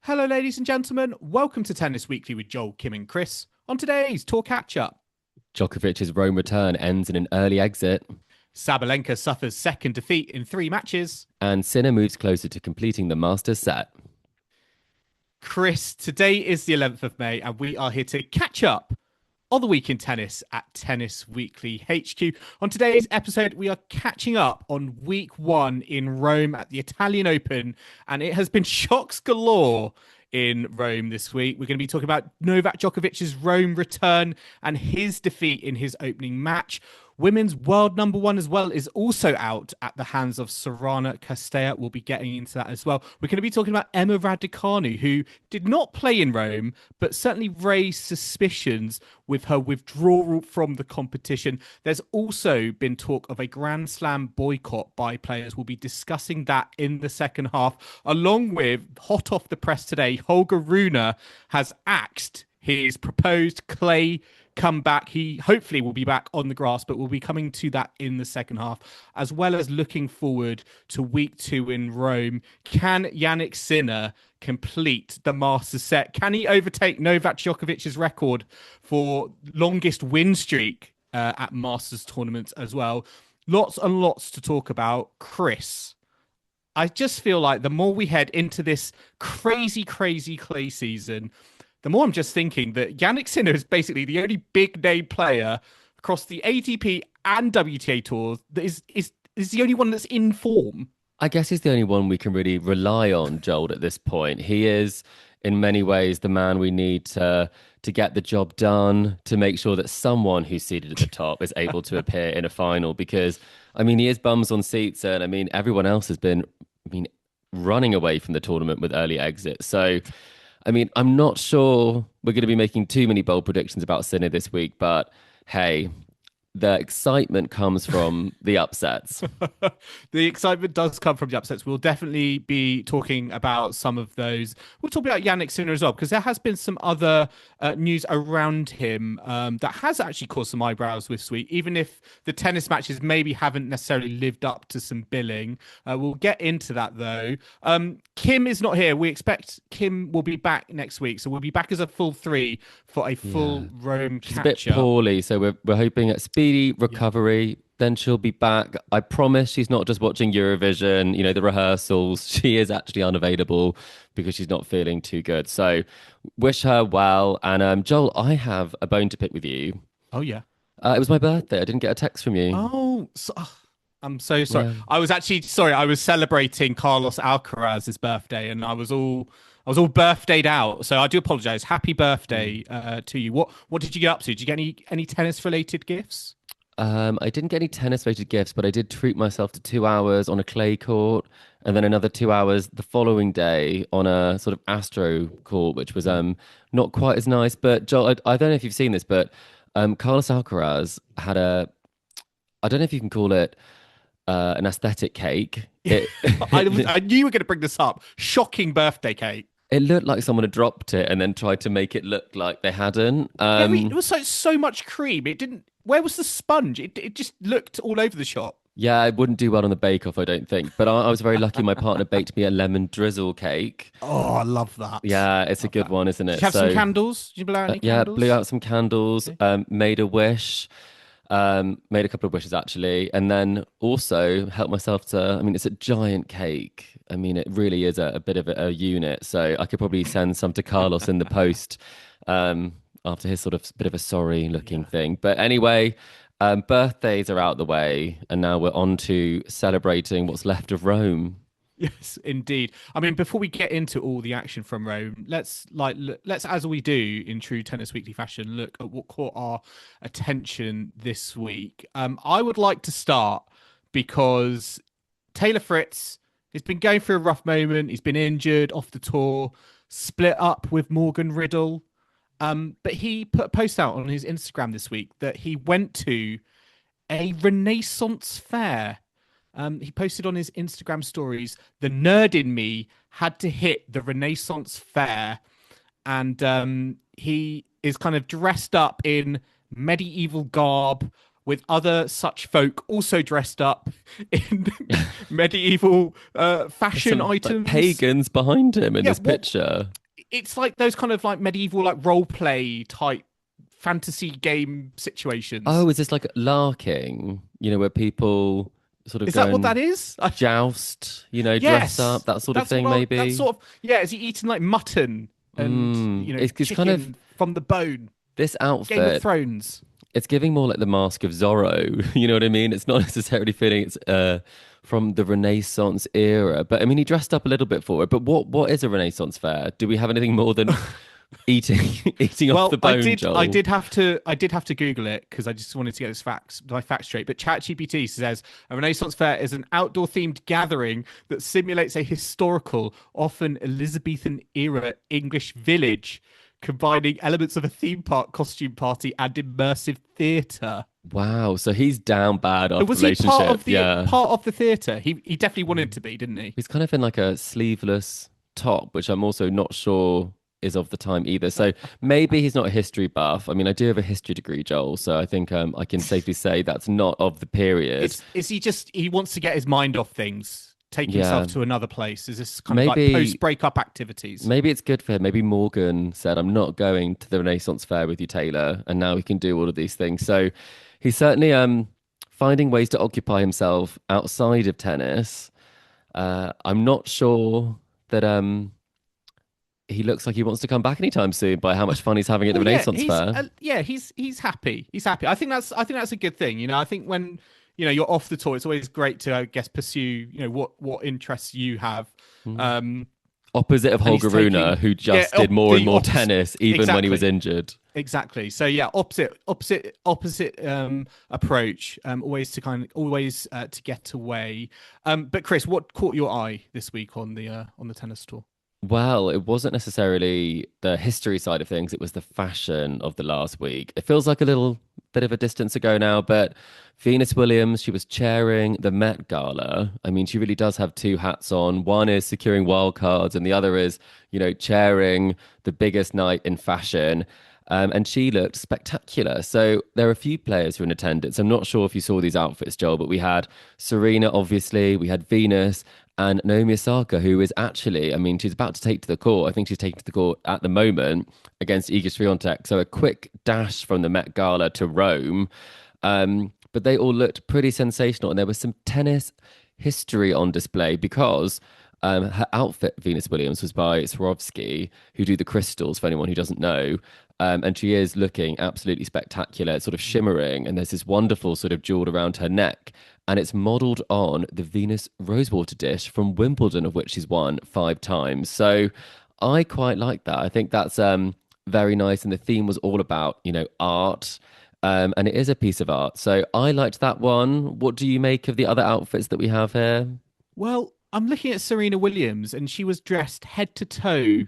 Hello, ladies and gentlemen. Welcome to Tennis Weekly with Joel, Kim, and Chris. On today's Tour Catch-Up, Djokovic's Rome return ends in an early exit, Sabalenka suffers second defeat in 3 matches. and Sinner moves closer to completing the Masters set. Chris, today is the 11th of May, and we are here to catch up on the week in tennis at Tennis Weekly HQ. On today's episode, we are catching up on week 1 in Rome at the Italian Open, and it has been shocks galore in Rome this week. We're going to be talking about Novak Djokovic's Rome return and his defeat in his opening match. Women's world number 1 as well is also out at the hands of Sorana Cirstea. We'll be getting into that as well. We're going to be talking about Emma Raducanu, who did not play in Rome, but certainly raised suspicions with her withdrawal from the competition. There's also been talk of a Grand Slam boycott by players. We'll be discussing that in the second half, along with, hot off the press today, Holger Rune has axed his proposed clay comeback. He hopefully will be back on the grass, but we'll be coming to that in the second half, as well as looking forward to week 2 in Rome. Can Jannik Sinner complete the Masters set? Can he overtake Novak Djokovic's record for longest win streak at Masters tournaments as well? Lots and lots to talk about. Chris, I just feel like the more we head into this crazy clay season, the more I'm just thinking that Jannik Sinner is basically the only big name player across the ATP and WTA tours that is the only one that's in form. I guess he's the only one we can really rely on, Joel, at this point. He is, in many ways, the man we need to get the job done, to make sure that someone who's seated at the top is able to appear in a final. Because, I mean, he is bums on seats, and I mean, everyone else has been, running away from the tournament with early exits. So, I mean, I'm not sure we're going to be making too many bold predictions about Sinner this week, but hey, the excitement comes from the upsets. The excitement does come from the upsets. We'll definitely be talking about some of those. We'll talk about Jannik Sinner as well, because there has been some other news around him that has actually caused some eyebrows this week, even if the tennis matches maybe haven't necessarily lived up to some billing. We'll get into that, though. Kim is not here. We expect Kim will be back next week, so we'll be back as a full 3 for a full Rome She's catch-up. a bit poorly, so we're hoping at speedy recovery. Yeah. Then she'll be back. I promise she's not just watching Eurovision, the rehearsals. She is actually unavailable because she's not feeling too good. So wish her well. And Joel, I have a bone to pick with you. Oh, yeah. It was my birthday. I didn't get a text from you. Oh, I'm so sorry. Yeah. I was actually sorry. I was celebrating Carlos Alcaraz's birthday, and I was all birthdayed out. So I do apologize. Happy birthday to you. What did you get up to? Did you get any tennis related gifts? I didn't get any tennis related gifts, but I did treat myself to 2 hours on a clay court, and then another 2 hours the following day on a sort of Astro court, which was not quite as nice. But Joel, I don't know if you've seen this, but Carlos Alcaraz had I don't know if you can call it an aesthetic cake. I knew you were going to bring this up. Shocking birthday cake. It looked like someone had dropped it and then tried to make it look like they hadn't. It was so much cream. It didn't. Where was the sponge? It just looked all over the shop. Yeah, I wouldn't do well on the bake-off, I don't think. But I was very lucky. My partner baked me a lemon drizzle cake. Oh, I love that. Yeah, it's a good one, isn't it? Did you have some candles? Did you blow out any candles? Yeah, blew out some candles. Okay. Made a wish. Made a couple of wishes, actually. And then also helped myself to... it's a giant cake. It really is a bit of a unit. So I could probably send some to Carlos in the post after his sort of bit of a sorry-looking thing. But anyway... birthdays are out the way, and now we're on to celebrating what's left of Rome. Yes, indeed. Before we get into all the action from Rome, let's as we do in true Tennis Weekly fashion, look at what caught our attention this week. I would like to start because Taylor Fritz has been going through a rough moment. He's been injured, off the tour, split up with Morgan Riddle. But he put a post out on his Instagram this week that he went to a Renaissance fair. He posted on his Instagram stories, the nerd in me had to hit the Renaissance fair. And he is kind of dressed up in medieval garb with other such folk also dressed up in medieval fashion Some like items. pagans behind him in Yeah, this picture. it's like those kind of like medieval like role play type fantasy game situations. Oh, is this like larking? Where people sort of Is go that what and that is? joust, dress up, Yes, that sort of that's thing, what I. That's maybe. sort of yeah. Is he eating like mutton and It's kind of chicken from the bone? this Game of outfit. Thrones. It's giving more like the Mask of Zorro. You know what I mean? It's not necessarily feeling it's from the Renaissance era, but I mean, he dressed up a little bit for it. But what is a Renaissance fair? Do we have anything more than eating eating off the Well, bone, Joel? I did have to Google it because I just wanted to get my facts straight. But ChatGPT says a Renaissance fair is an outdoor themed gathering that simulates a historical, often Elizabethan era English village, combining elements of a theme park, costume party, and immersive theatre. Wow, so he's down bad after Was he relationship. Yeah, part of the theatre? He definitely wanted to be, didn't he? he's kind of in like a sleeveless top, which I'm also not sure is of the time either. So maybe he's not a history buff. I mean, I do have a history degree, Joel, so I think I can safely say that's not of the period. Is he just he wants to get his mind off things, take Yeah, himself to another place? Is this kind of like maybe post breakup activities? maybe it's good for him. Maybe Morgan said, "I'm not going to the Renaissance Fair with you, Taylor," and now he can do all of these things. So he's certainly finding ways to occupy himself outside of tennis. I'm not sure that he looks like he wants to come back anytime soon by how much fun he's having at the Well, Renaissance Fair. he's happy. He's happy. I think that's a good thing. I think when you're off the tour, it's always great to I guess pursue what interests you have. Um, Opposite of and he's Holger Rune, taking who just did more and more tennis, even when he was exactly. injured. Exactly. So yeah, opposite approach. Always to get away. But Chris, what caught your eye this week on the tennis tour? Well, it wasn't necessarily the history side of things, it was the fashion of the last week. It feels like a little bit of a distance ago now, but Venus Williams, she was chairing the Met Gala. I mean, she really does have two hats on. One is securing wild cards, and the other is, chairing the biggest night in fashion. And she looked spectacular. So there are a few players who are in attendance. I'm not sure if you saw these outfits, Joel, but we had Serena, obviously, we had Venus, and Naomi Osaka, who is actually, I mean, she's about to take to the court. I think she's taking to the court at the moment against Iga Swiatek. So a quick dash from the Met Gala to Rome. But they all looked pretty sensational. And there was some tennis history on display because her outfit, Venus Williams, was by Swarovski, who do the crystals, for anyone who doesn't know. And she is looking absolutely spectacular. It's sort of shimmering, and there's this wonderful sort of jewel around her neck. And it's modelled on the Venus Rosewater dish from Wimbledon, of which she's won 5 times. So I quite like that. I think that's very nice. And the theme was all about, art. And it is a piece of art. So I liked that one. What do you make of the other outfits that we have here? Well, I'm looking at Serena Williams, and she was dressed head to toe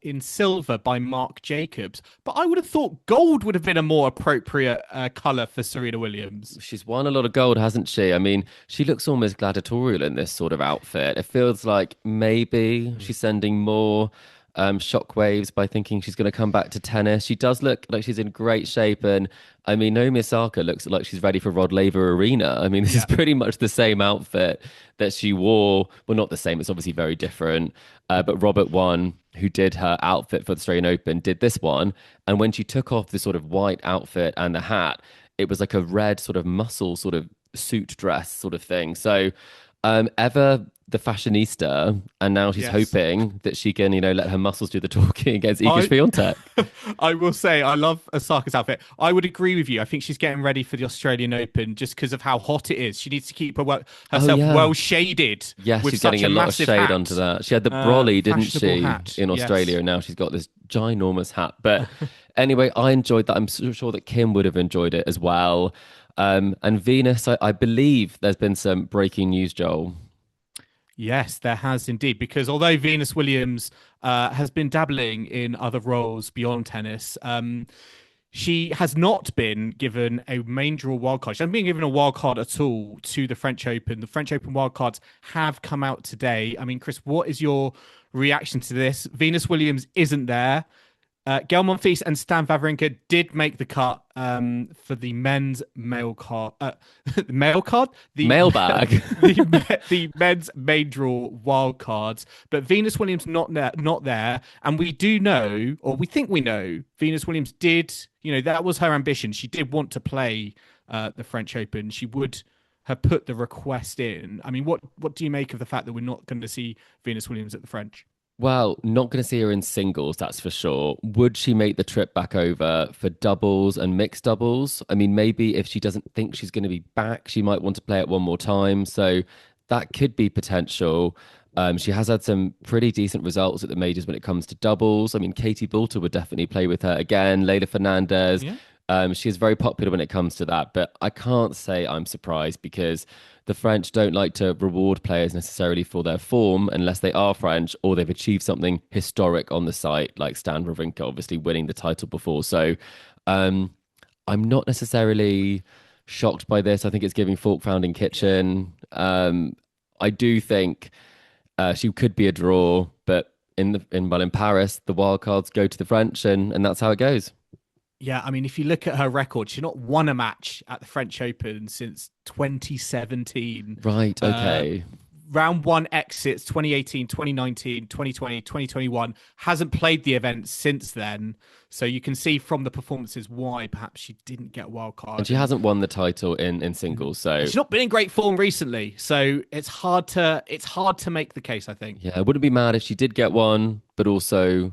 in silver by Marc Jacobs. But I would have thought gold would have been a more appropriate color for Serena Williams. She's won a lot of gold, hasn't she? I mean, she looks almost gladiatorial in this sort of outfit. It feels like maybe she's sending more shockwaves by thinking she's going to come back to tennis. She does look like she's in great shape. And I mean, Naomi Osaka looks like she's ready for Rod Laver Arena. I mean, this is pretty much the same outfit that she wore. Well, not the same. It's obviously very different. But Robert One, who did her outfit for the Australian Open, did this one. And when she took off the sort of white outfit and the hat, it was like a red sort of muscle sort of suit dress sort of thing. So ever the fashionista, and now she's hoping that she can, let her muscles do the talking against Iga Swiatek. I will say, I love Osaka's outfit. I would agree with you. I think she's getting ready for the Australian Open just because of how hot it is. She needs to keep herself well shaded. Yes, with she's getting a lot of shade hat. onto that. She had the brolly, didn't she, hat. in Australia, and now she's got this ginormous hat. But anyway, I enjoyed that. I'm sure that Kim would have enjoyed it as well. And Venus, I believe there's been some breaking news, Joel. Yes, there has indeed, because although Venus Williams has been dabbling in other roles beyond tennis, she has not been given a main draw wildcard. She hasn't been given a wildcard at all to the French Open. The French Open wildcards have come out today. I mean, Chris, what is your reaction to this? Venus Williams isn't there. Gael Monfils and Stan Wawrinka did make the cut for the men's mail card, mail card, Mailbag. the men's main draw wild cards. But Venus Williams not there, and we do know, or we think we know, Venus Williams did. That was her ambition. She did want to play the French Open. She would have put the request in. I mean, what do you make of the fact that we're not going to see Venus Williams at the French? Well, not going to see her in singles, that's for sure. Would she make the trip back over for doubles and mixed doubles? I mean, maybe if she doesn't think she's going to be back, she might want to play it one more time. So that could be potential. She has had some pretty decent results at the majors when it comes to doubles. I mean, Katie Boulter would definitely play with her again. Leylah Fernandez. Yeah. She is very popular when it comes to that, but I can't say I'm surprised because the French don't like to reward players necessarily for their form unless they are French or they've achieved something historic on the site, like Stan Wawrinka obviously winning the title before. So I'm not necessarily shocked by this. I think it's giving fork founding kitchen. I do think she could be a draw, but in Paris, the wild cards go to the French, and that's how it goes. Yeah, I mean, if you look at her record, she's not won a match at the French Open since 2017. Right, okay. Round one exits 2018, 2019, 2020, 2021. Hasn't played the event since then. So you can see from the performances why perhaps she didn't get a wild card. And she hasn't won the title in singles. So she's not been in great form recently. So it's hard to make the case, I think. Yeah, I wouldn't be mad if she did get one, but also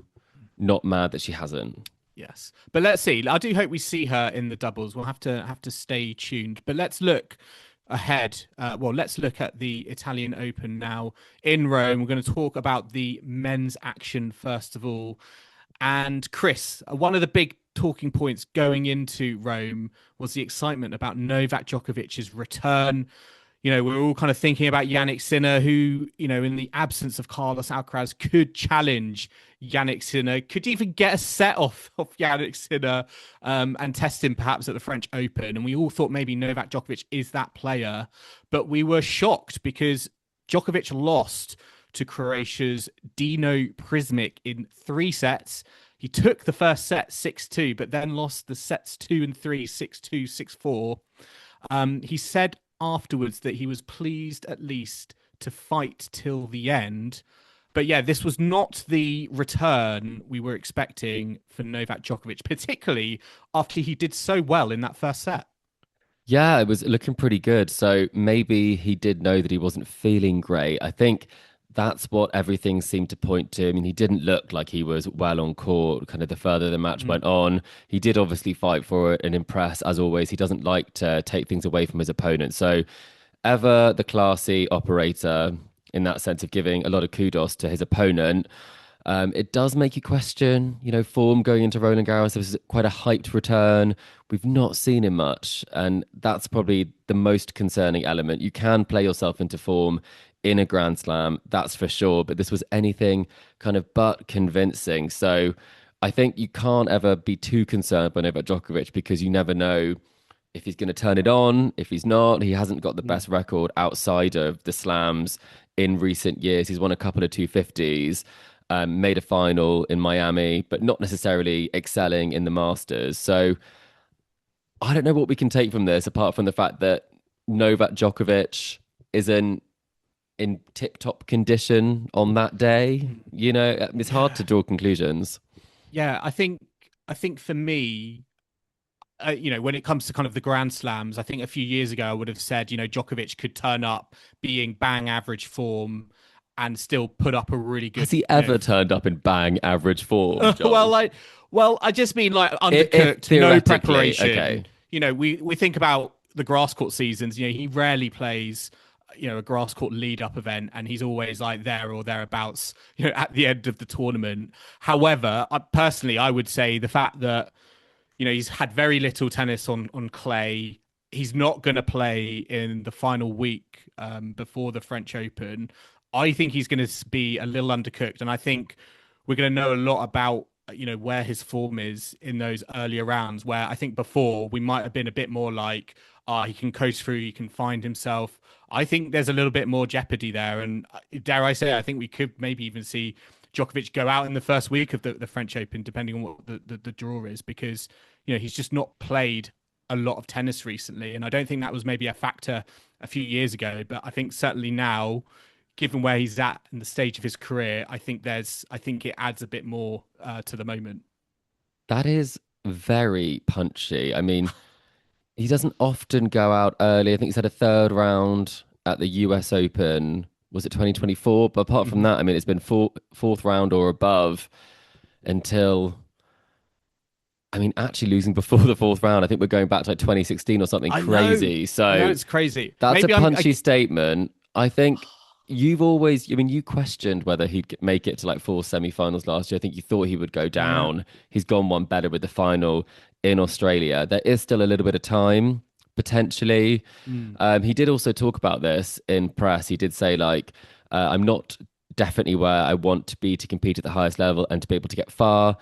not mad that she hasn't. Yes, but let's see. I do hope we see her in the doubles. We'll have to stay tuned. But let's look ahead. Let's look at the Italian Open now in Rome. We're going to talk about the men's action first of all. And Chris, one of the big talking points going into Rome was the excitement about Novak Djokovic's return. We're all kind of thinking about Jannik Sinner, who, in the absence of Carlos Alcaraz, could challenge Jannik Sinner, could even get a set off of Jannik Sinner and test him perhaps at the French Open. And we all thought maybe Novak Djokovic is that player. But we were shocked because Djokovic lost to Croatia's Dino Prizmic in 3 sets. He took the first set 6-2, but then lost the sets 2 and 3, 6-2, 6-4. He said afterwards that he was pleased at least to fight till the end. But yeah, this was not the return we were expecting for Novak Djokovic, particularly after he did so well in that first set. Yeah, it was looking pretty good. So maybe he did know that he wasn't feeling great. I think that's what everything seemed to point to. I mean, he didn't look like he was well on court, kind of the further the match went on. He did obviously fight for it and impress, as always. He doesn't like to take things away from his opponent. So ever the classy operator in that sense of giving a lot of kudos to his opponent. It does make you question, form going into Roland Garros. It was quite a hyped return. We've not seen him much. And that's probably the most concerning element. You can play yourself into form in a Grand Slam, that's for sure. But this was anything kind of but convincing. So I think you can't ever be too concerned by Novak Djokovic because you never know if he's going to turn it on, if he's not. He hasn't got the best record outside of the slams in recent years. He's won a couple of 250s, made a final in Miami, but not necessarily excelling in the Masters. So I don't know what we can take from this apart from the fact that Novak Djokovic isn't in tip-top condition on that day. It's hard to draw conclusions. Yeah, I think for me, when it comes to kind of the Grand Slams, I think a few years ago I would have said, Djokovic could turn up being bang average form and still put up a really good. Has he ever turned up in bang average form? I just mean like undercooked, no preparation. Okay. We think about the grass court seasons. He rarely plays a grass court lead up event, and he's always like there or thereabouts at the end of the tournament. However, I would say the fact that he's had very little tennis on clay, he's not going to play in the final week before the French Open. I think he's going to be a little undercooked, and I think we're going to know a lot about where his form is in those earlier rounds, where I think before we might have been a bit more like he can coast through, he can find himself. I think there's a little bit more jeopardy there, and dare I say, I think we could maybe even see Djokovic go out in the first week of the French Open, depending on what the draw is, because he's just not played a lot of tennis recently, and I don't think that was maybe a factor a few years ago, but I think certainly now, given where he's at in the stage of his career, I think it adds a bit more to the moment. That is very punchy. I mean, he doesn't often go out early. I think he's had a third round at the US Open. Was it 2024? But apart from that, I mean, it's been fourth round or above until, I mean, actually losing before the fourth round. I think we're going back to like 2016 or something crazy. So I know it's crazy. That's Maybe a punchy statement. I think you've always, I mean, you questioned whether he'd make it to like 4 semi-finals last year. I think you thought he would go down. Yeah. He's gone one better with the final in Australia. There is still a little bit of time, potentially. He did also talk about this in press. He did say, like, I'm not definitely where I want to be to compete at the highest level and to be able to get far.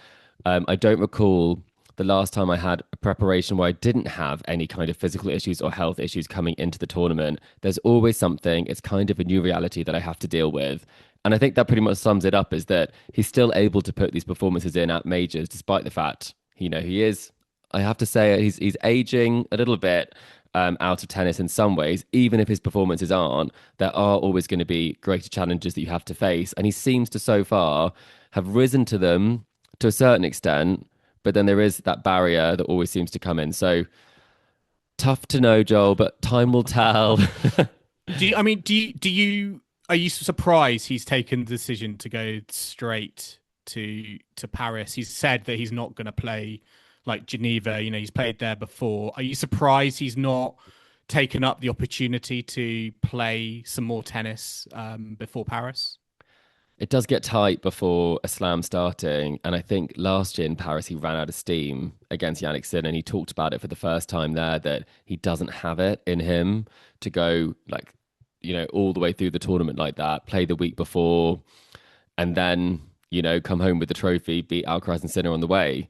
I don't recall the last time I had a preparation where I didn't have any kind of physical issues or health issues coming into the tournament. There's always something. It's kind of a new reality that I have to deal with. And I think that pretty much sums it up, is that he's still able to put these performances in at majors, despite the fact, he is, I have to say, he's aging a little bit out of tennis in some ways. Even if his performances aren't, there are always going to be greater challenges that you have to face. And he seems to so far have risen to them to a certain extent. But then there is that barrier that always seems to come in. So tough to know, Joel, but time will tell. Are you surprised he's taken the decision to go straight to Paris? He's said that he's not going to play like Geneva. He's played there before. Are you surprised he's not taken up the opportunity to play some more tennis before Paris? It does get tight before a slam starting. And I think last year in Paris, he ran out of steam against Jannik Sinner. And he talked about it for the first time there, that he doesn't have it in him to go like, all the way through the tournament like that, play the week before, and then, come home with the trophy, beat Alcaraz and Sinner on the way.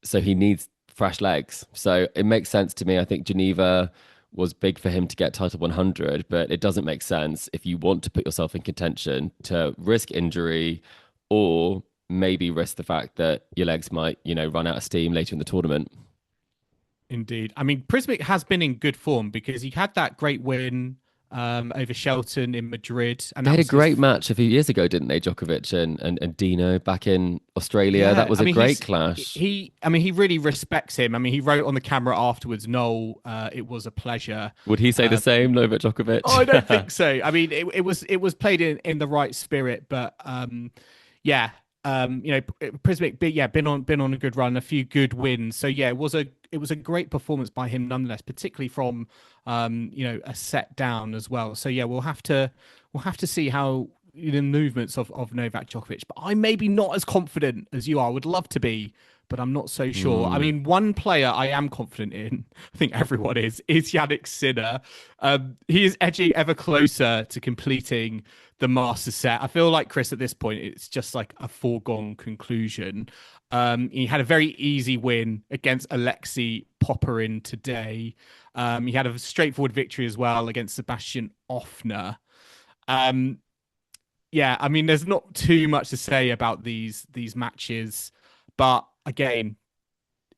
So he needs fresh legs. So it makes sense to me. I think Geneva was big for him to get title 100, but it doesn't make sense if you want to put yourself in contention to risk injury or maybe risk the fact that your legs might, run out of steam later in the tournament. Indeed. I mean, Prizmic has been in good form because he had that great win over Shelton in Madrid. And they had a great match a few years ago, didn't they? Djokovic and Dino back in Australia. Yeah, that was a great clash. He really respects him. I mean, he wrote on the camera afterwards, "Noel, it was a pleasure." Would he say the same, Novak Djokovic? Oh, I don't think so. I mean, it was played in the right spirit, but Prizmic, been on a good run, a few good wins. So yeah, it was a great performance by him nonetheless, particularly from a set down as well. So yeah, we'll have to see how the movements of Novak Djokovic. But I'm maybe not as confident as you are. I would love to be, but I'm not so sure. I mean, one player I am confident in, I think everyone is Jannik Sinner. He is edging ever closer to completing the Masters set. I feel like, Chris, at this point, it's just like a foregone conclusion. He had a very easy win against Alexei Popyrin today. He had a straightforward victory as well against Sebastian Offner. I mean, there's not too much to say about these matches, but again,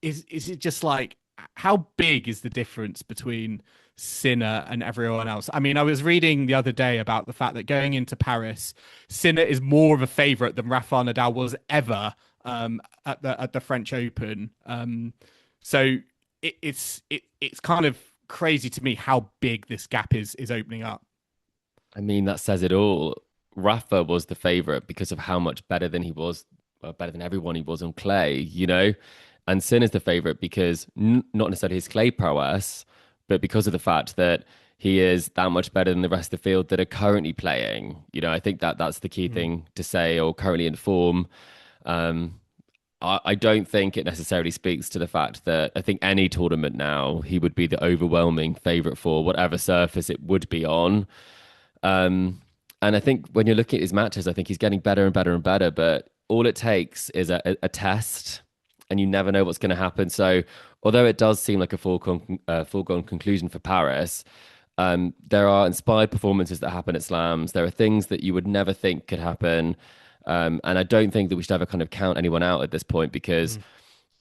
is it just like, how big is the difference between Sinner and everyone else? I mean, I was reading the other day about the fact that going into Paris, Sinner is more of a favourite than Rafael Nadal was ever at the French Open. So it's kind of crazy to me how big this gap is opening up. I mean, that says it all. Rafa was the favourite because of how much better than he was, better than everyone he was on clay, And Sinner's the favourite because not necessarily his clay prowess, but because of the fact that he is that much better than the rest of the field that are currently playing. I think that's the key thing to say, or currently in form. I don't think it necessarily speaks to the fact that I think any tournament now, he would be the overwhelming favourite for whatever surface it would be on. And I think when you're looking at his matches, I think he's getting better and better and better, but all it takes is a test, and you never know what's going to happen. So although it does seem like a foregone conclusion for Paris, there are inspired performances that happen at slams. There are things that you would never think could happen And I don't think that we should ever kind of count anyone out at this point because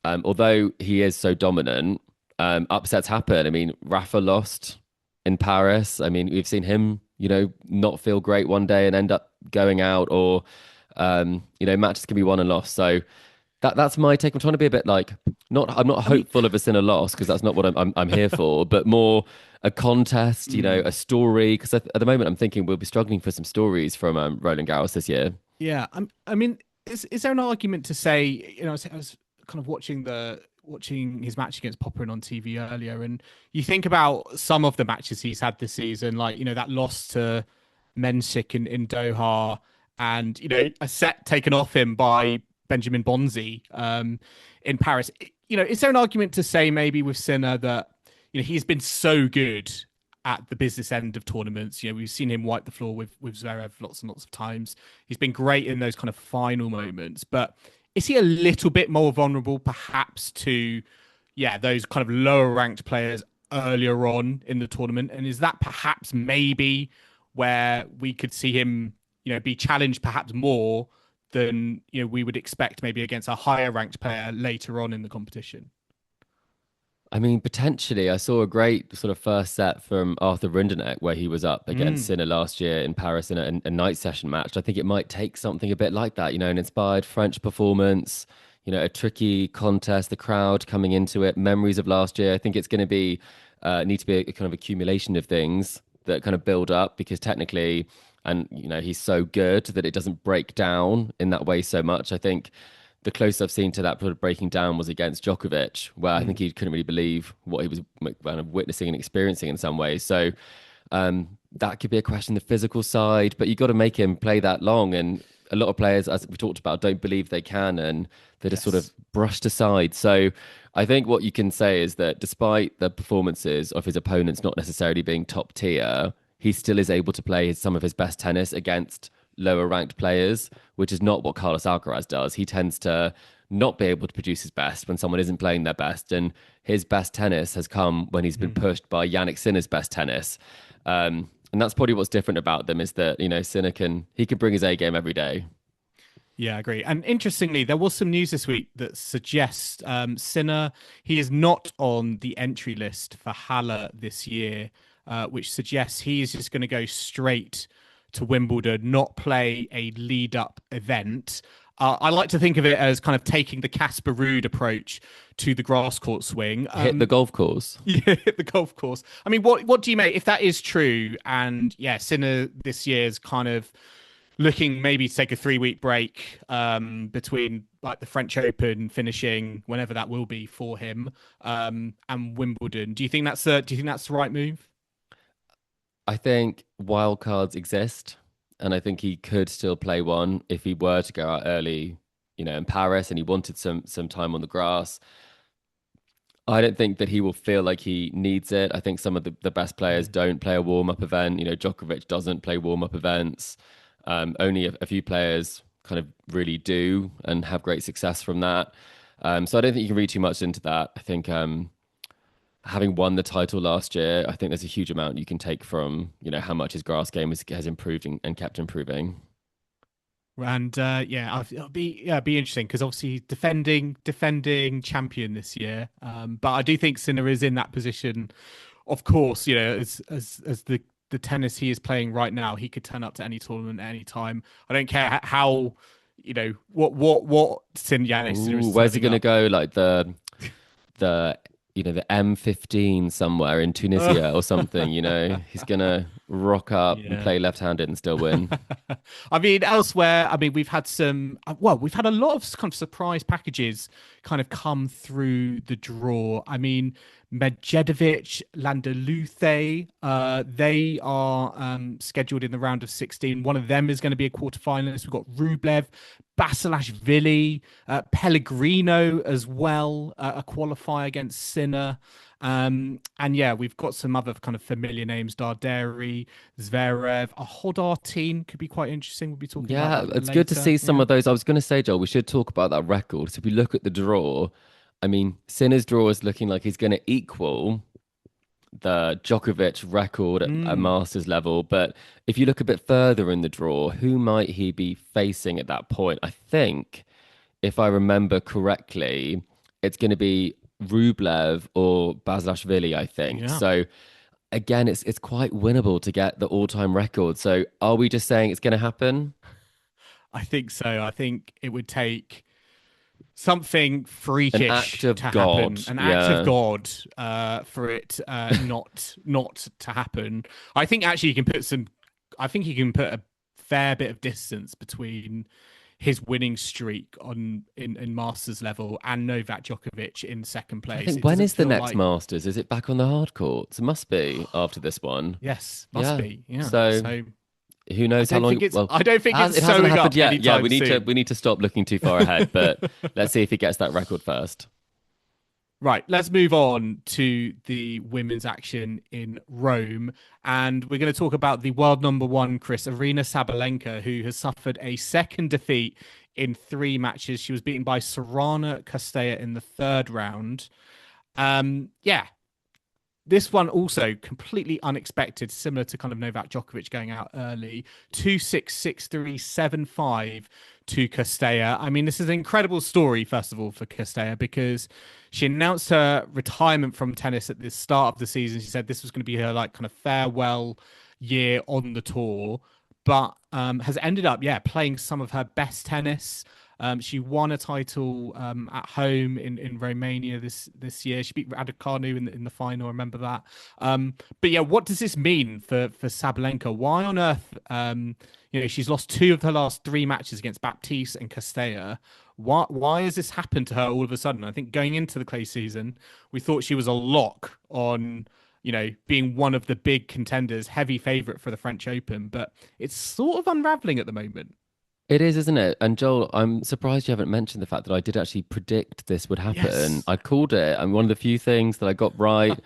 Mm. although he is so dominant, upsets happen. I mean, Rafa lost in Paris. I mean, we've seen him, not feel great one day and end up going out, or matches can be won and lost. So that's my take. I'm trying to be a bit like not. I'm not I mean, hopeful of a Sinner loss because that's not what I'm here for. But more a contest, mm, a story. Because at the moment I'm thinking we'll be struggling for some stories from Roland Garros this year. yeah. I mean, is there an argument to say, I was kind of watching his match against Popperin on TV earlier, and you think about some of the matches he's had this season, like that loss to Mensik in Doha, and a set taken off him by Benjamin Bonzi in Paris. Is there an argument to say maybe with Sinner that he's been so good at the business end of tournaments? We've seen him wipe the floor with Zverev lots and lots of times. He's been great in those kind of final moments, but is he a little bit more vulnerable perhaps to those kind of lower ranked players earlier on in the tournament? And is that perhaps maybe where we could see him be challenged perhaps more than we would expect maybe against a higher ranked player later on in the competition? I mean, potentially, I saw a great sort of first set from Arthur Rinderknech where he was up against Mm. Sinner last year in Paris in a night session match. I think it might take something a bit like that, an inspired French performance, a tricky contest, the crowd coming into it, memories of last year. I think it's going to be need to be a kind of accumulation of things that kind of build up because technically, and he's so good that it doesn't break down in that way so much. I think the closest I've seen to that sort of breaking down was against Djokovic, where I think he couldn't really believe what he was kind of witnessing and experiencing in some ways. So that could be a question, the physical side, but you got to make him play that long. And a lot of players, as we talked about, don't believe they can, and they're just sort of brushed aside. So I think what you can say is that despite the performances of his opponents not necessarily being top tier, he still is able to play some of his best tennis against lower ranked players, which is not what Carlos Alcaraz does. He tends to not be able to produce his best when someone isn't playing their best. And his best tennis has come when he's been pushed by Jannik Sinner's best tennis. And that's probably what's different about them is that, Sinner can bring his A game every day. Yeah, I agree. And interestingly, there was some news this week that suggests Sinner, he is not on the entry list for Halle this year, which suggests he is just going to go straight to Wimbledon, not play a lead-up event. I like to think of it as kind of taking the Casper Ruud approach to the grass court swing. Hit the golf course. Yeah, hit the golf course. I mean, what do you make if that is true? And Sinner this year is kind of looking maybe to take a 3-week break between like the French Open finishing whenever that will be for him and Wimbledon. Do you think that's the right move? I think wild cards exist, and I think he could still play one if he were to go out early, in Paris, and he wanted some time on the grass. I don't think that he will feel like he needs it. I think some of the best players don't play a warm up event. Djokovic doesn't play warm up events. Only a few players kind of really do and have great success from that. So I don't think you can read too much into that. I think having won the title last year, I think there's a huge amount you can take from how much his grass game has improved and kept improving. And it'll be interesting because obviously he's defending champion this year. But I do think Sinner is in that position. Of course, as the tennis he is playing right now, he could turn up to any tournament at any time. I don't care how what Sinner is. Where's he going to go? Like the the M15 somewhere in Tunisia or something, he's going to rock up and play left-handed and still win. I mean, elsewhere, we've had we've had a lot of kind of surprise packages kind of come through the draw. I mean, Medjedovic, Landaluce, they are scheduled in the round of 16. One of them is going to be a quarterfinalist. We've got Rublev, Basilashvili, Pellegrino as well, a qualifier against Sinner. And we've got some other kind of familiar names: Darderi, Zverev, a Hodartine could be quite interesting. We'll be talking about that it's later. good to see some of those. I was going to say, Joel, we should talk about that record. So if we look at the draw, I mean, Sinner's draw is looking like he's going to equal the Djokovic record at Mm. Masters level. But if you look a bit further in the draw, who might he be facing at that point? I think, if I remember correctly, it's going to be Rublev or Basilashvili, I think. Yeah, So again, it's quite winnable to get the all-time record. So are we just saying it's going to happen? I think so. I think it would take something An act freakish of to God. happen, an act of Yeah. God, for it not to happen. I think actually you can put some. I think you can put a fair bit of distance between his winning streak in Masters level and Novak Djokovic in second I place. think It when doesn't is the feel next like Masters? Is it back on the hard courts? It must be after this one. yes, must Yeah. be yeah. So So who knows how long? Well, I don't think it's it hasn't sewing happened up yet. Yeah, anytime soon. we need to stop looking too far ahead. But let's see if he gets that record first. Right, let's move on to the women's action in Rome. And we're going to talk about the world number one, Aryna Sabalenka, who has suffered a second defeat in 3 matches. She was beaten by Sorana Cirstea in the third round. Yeah, this one also completely unexpected, similar to kind of Novak Djokovic going out early. 2-6, 6-3, 7-5 to Cristea. I mean, this is an incredible story, first of all, for Cristea, because she announced her retirement from tennis at the start of the season. She said this was going to be her like kind of farewell year on the tour, but has ended up, yeah, playing some of her best tennis. She won a title at home in Romania this year. She beat Raducanu in the final. I remember that. But yeah, what does this mean for Sabalenka? Why on earth? She's lost 2 of her last 3 matches against Baptiste and Cristea. Why has this happened to her all of a sudden? I think going into the clay season, we thought she was a lock on being one of the big contenders, heavy favorite for the French Open, but it's sort of unraveling at the moment. It is, isn't it? And Joel, I'm surprised you haven't mentioned the fact that I did actually predict this would happen. Yes. I called it, and one of the few things that I got right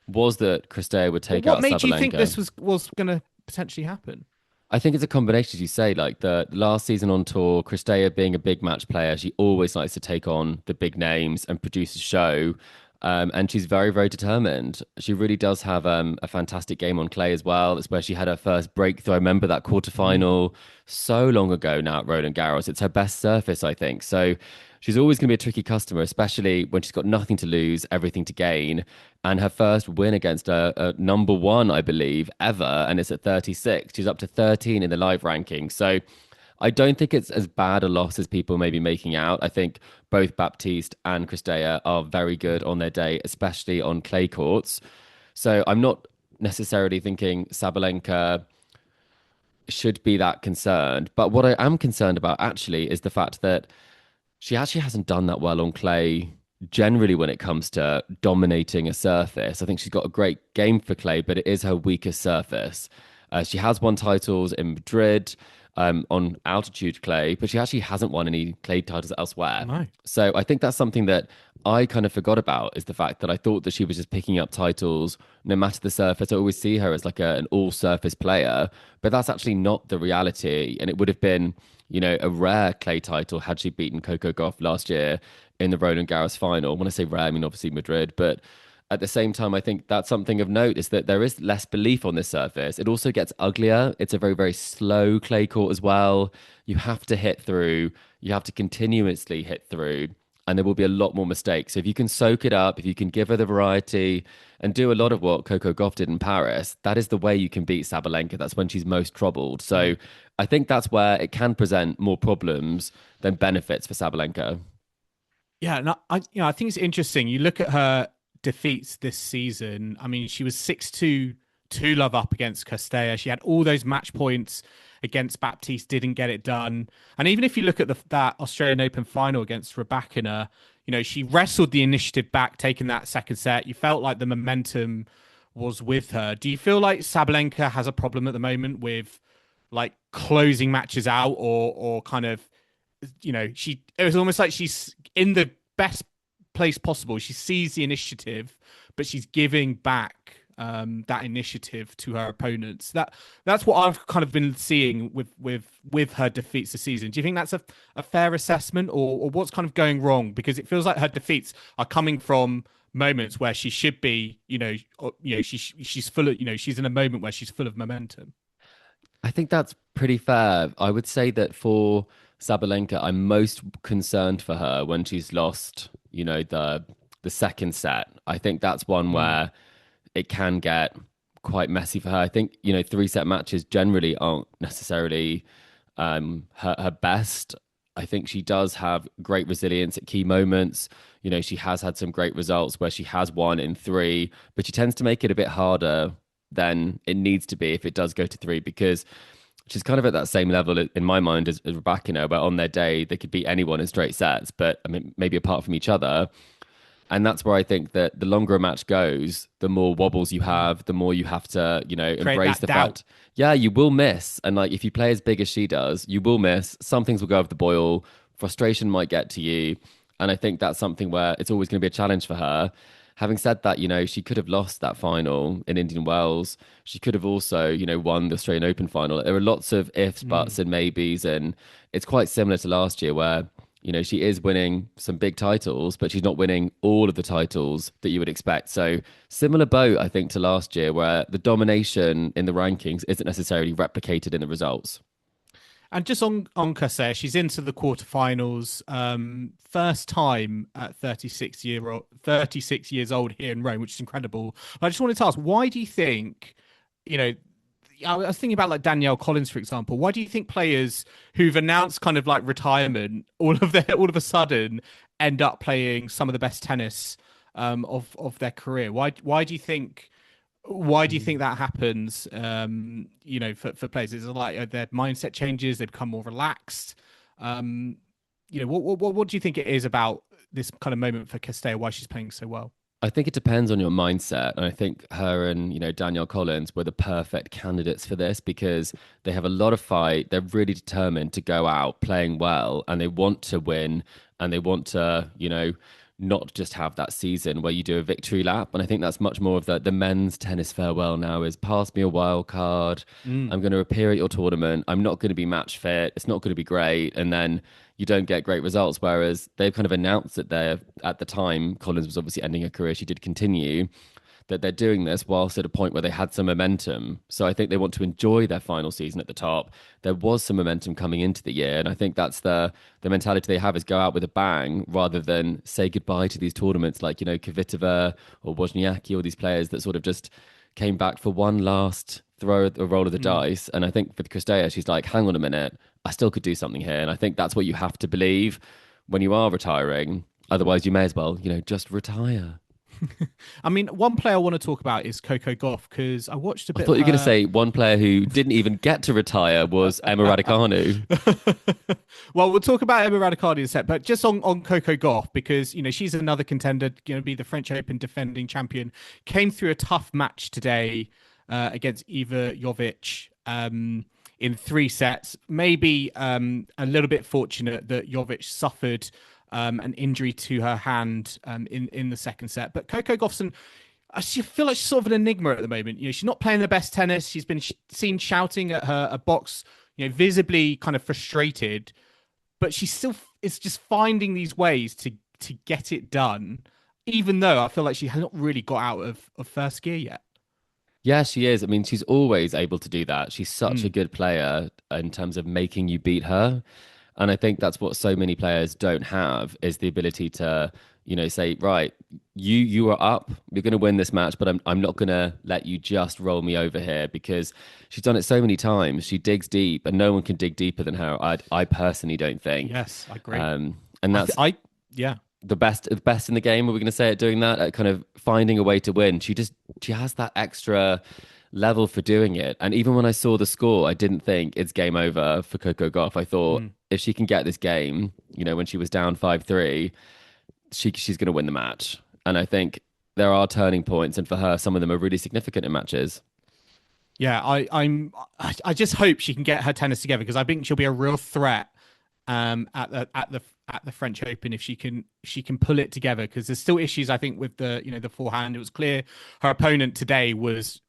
was that Cristea would Well, take what out made you think Sabalenka. this was going to potentially happen? I think it's a combination, as you say, like the last season on tour, Cristea being a big match player, she always likes to take on the big names and produce a show. And she's very, very determined. She really does have a fantastic game on clay as well. It's where she had her first breakthrough. I remember that quarterfinal so long ago now at Roland Garros. It's her best surface, I think. So she's always going to be a tricky customer, especially when she's got nothing to lose, everything to gain. And her first win against a number one, I believe, ever, and it's at 36. She's up to 13 in the live ranking. So I don't think it's as bad a loss as people may be making out. I think both Baptiste and Cristea are very good on their day, especially on clay courts. So I'm not necessarily thinking Sabalenka should be that concerned. But what I am concerned about actually is the fact that she actually hasn't done that well on clay generally when it comes to dominating a surface. I think she's got a great game for clay, but it is her weakest surface. She has won titles in Madrid on altitude clay, but she actually hasn't won any clay titles elsewhere. No. So I think that's something that I kind of forgot about, is the fact that I thought that she was just picking up titles no matter the surface. I always see her as like an all surface player, but that's actually not the reality. And it would have been, a rare clay title had she beaten Coco Gauff last year in the Roland Garros final. When I say rare, I mean obviously Madrid, but at the same time, I think that's something of note, is that there is less belief on this surface. It also gets uglier. It's a very, very slow clay court as well. You have to hit through, you have to continuously hit through, and there will be a lot more mistakes. So if you can soak it up, if you can give her the variety and do a lot of what Coco Gauff did in Paris, that is the way you can beat Sabalenka. That's when she's most troubled. So I think that's where it can present more problems than benefits for Sabalenka. Yeah, and I think it's interesting. You look at her defeats this season. I mean, she was 6-2, 2-love up against Cristea. She had all those match points against Baptiste, didn't get it done. And even if you look at that Australian Open final against Raducanu, she wrestled the initiative back, taking that second set. You felt like the momentum was with her. Do you feel like Sabalenka has a problem at the moment with like closing matches out, or kind of, it was almost like she's in the best place possible. She sees the initiative, but she's giving back that initiative to her opponents. That's what I've kind of been seeing with her defeats this season. Do you think that's a fair assessment, or what's kind of going wrong? Because it feels like her defeats are coming from moments where she should be, she's full of, she's in a moment where she's full of momentum. I think that's pretty fair. I would say that for Sabalenka, I'm most concerned for her when she's lost, the second set. I think that's one where it can get quite messy for her. I think, 3-set matches generally aren't necessarily her best. I think she does have great resilience at key moments. She has had some great results where she has won in 3, but she tends to make it a bit harder than it needs to be if it does go to 3, because she's kind of at that same level in my mind as Raducanu, where on their day they could beat anyone in straight sets, but I mean, maybe apart from each other. And that's where I think that the longer a match goes, the more wobbles you have, the more you have to, embrace the fact. Yeah, you will miss. And like, if you play as big as she does, you will miss. Some things will go over the boil. Frustration might get to you. And I think that's something where it's always going to be a challenge for her. Having said that, she could have lost that final in Indian Wells. She could have also, won the Australian Open final. There are lots of ifs, buts, and maybes. And it's quite similar to last year where, she is winning some big titles, but she's not winning all of the titles that you would expect. So similar boat, I think, to last year, where the domination in the rankings isn't necessarily replicated in the results. And just on Cristea, she's into the quarterfinals. First time at 36 years old here in Rome, which is incredible. I just wanted to ask, why do you think, I was thinking about like Danielle Collins, for example. Why do you think players who've announced kind of like retirement all of a sudden end up playing some of the best tennis of their career? Why do you think that happens? For players, is it like their mindset changes? They become more relaxed. What do you think it is about this kind of moment for Cristea? Why she's playing so well? I think it depends on your mindset. And I think her and, Danielle Collins were the perfect candidates for this because they have a lot of fight. They're really determined to go out playing well and they want to win and they want to, not just have that season where you do a victory lap. And I think that's much more of the men's tennis farewell now is pass me a wild card. I'm going to appear at your tournament. I'm not going to be match fit. It's not going to be great. And then you don't get great results. Whereas they've kind of announced that they're, at the time, Collins was obviously ending her career. She did continue, that they're doing this whilst at a point where they had some momentum. So I think they want to enjoy their final season at the top. There was some momentum coming into the year. And I think that's the mentality they have is go out with a bang rather than say goodbye to these tournaments like, Kvitova or Wozniacki or these players that sort of just came back for one last throw a roll of the dice. And I think with Cristea, she's like, hang on a minute, I still could do something here. And I think that's what you have to believe when you are retiring. Otherwise, you may as well, just retire. I mean, one player I want to talk about is Coco Gauff because I watched a bit. I thought you were going to say one player who didn't even get to retire was Emma Raducanu. Well, we'll talk about Emma Raducanu in a sec, but just on Coco Gauff because she's another contender, going to be the French Open defending champion. Came through a tough match today against Eva Jovic in 3 sets. Maybe a little bit fortunate that Jovic suffered an injury to her hand in the second set. But Coco Gauff's I feel like she's sort of an enigma at the moment. She's not playing the best tennis. She's been seen shouting at her box, visibly kind of frustrated, but she still is just finding these ways to get it done, even though I feel like she has not really got out of first gear yet. Yeah, she is. I mean, she's always able to do that. She's such a good player in terms of making you beat her. And I think that's what so many players don't have is the ability to, say, right, you are up, you're going to win this match, but I'm not going to let you just roll me over here because she's done it so many times. She digs deep and no one can dig deeper than her. I personally don't think. Yes, I agree. And that's yeah. The best in the game. Are we going to say it doing that? At kind of finding a way to win. She has that extra level for doing it. And even when I saw the score, I didn't think it's game over for Coco Gauff. I thought if she can get this game, when she was down 5-3, she's going to win the match. And I think there are turning points, and for her, some of them are really significant in matches. Yeah, I just hope she can get her tennis together because I think she'll be a real threat at the French Open if she can pull it together because there's still issues I think with the forehand. It was clear her opponent today was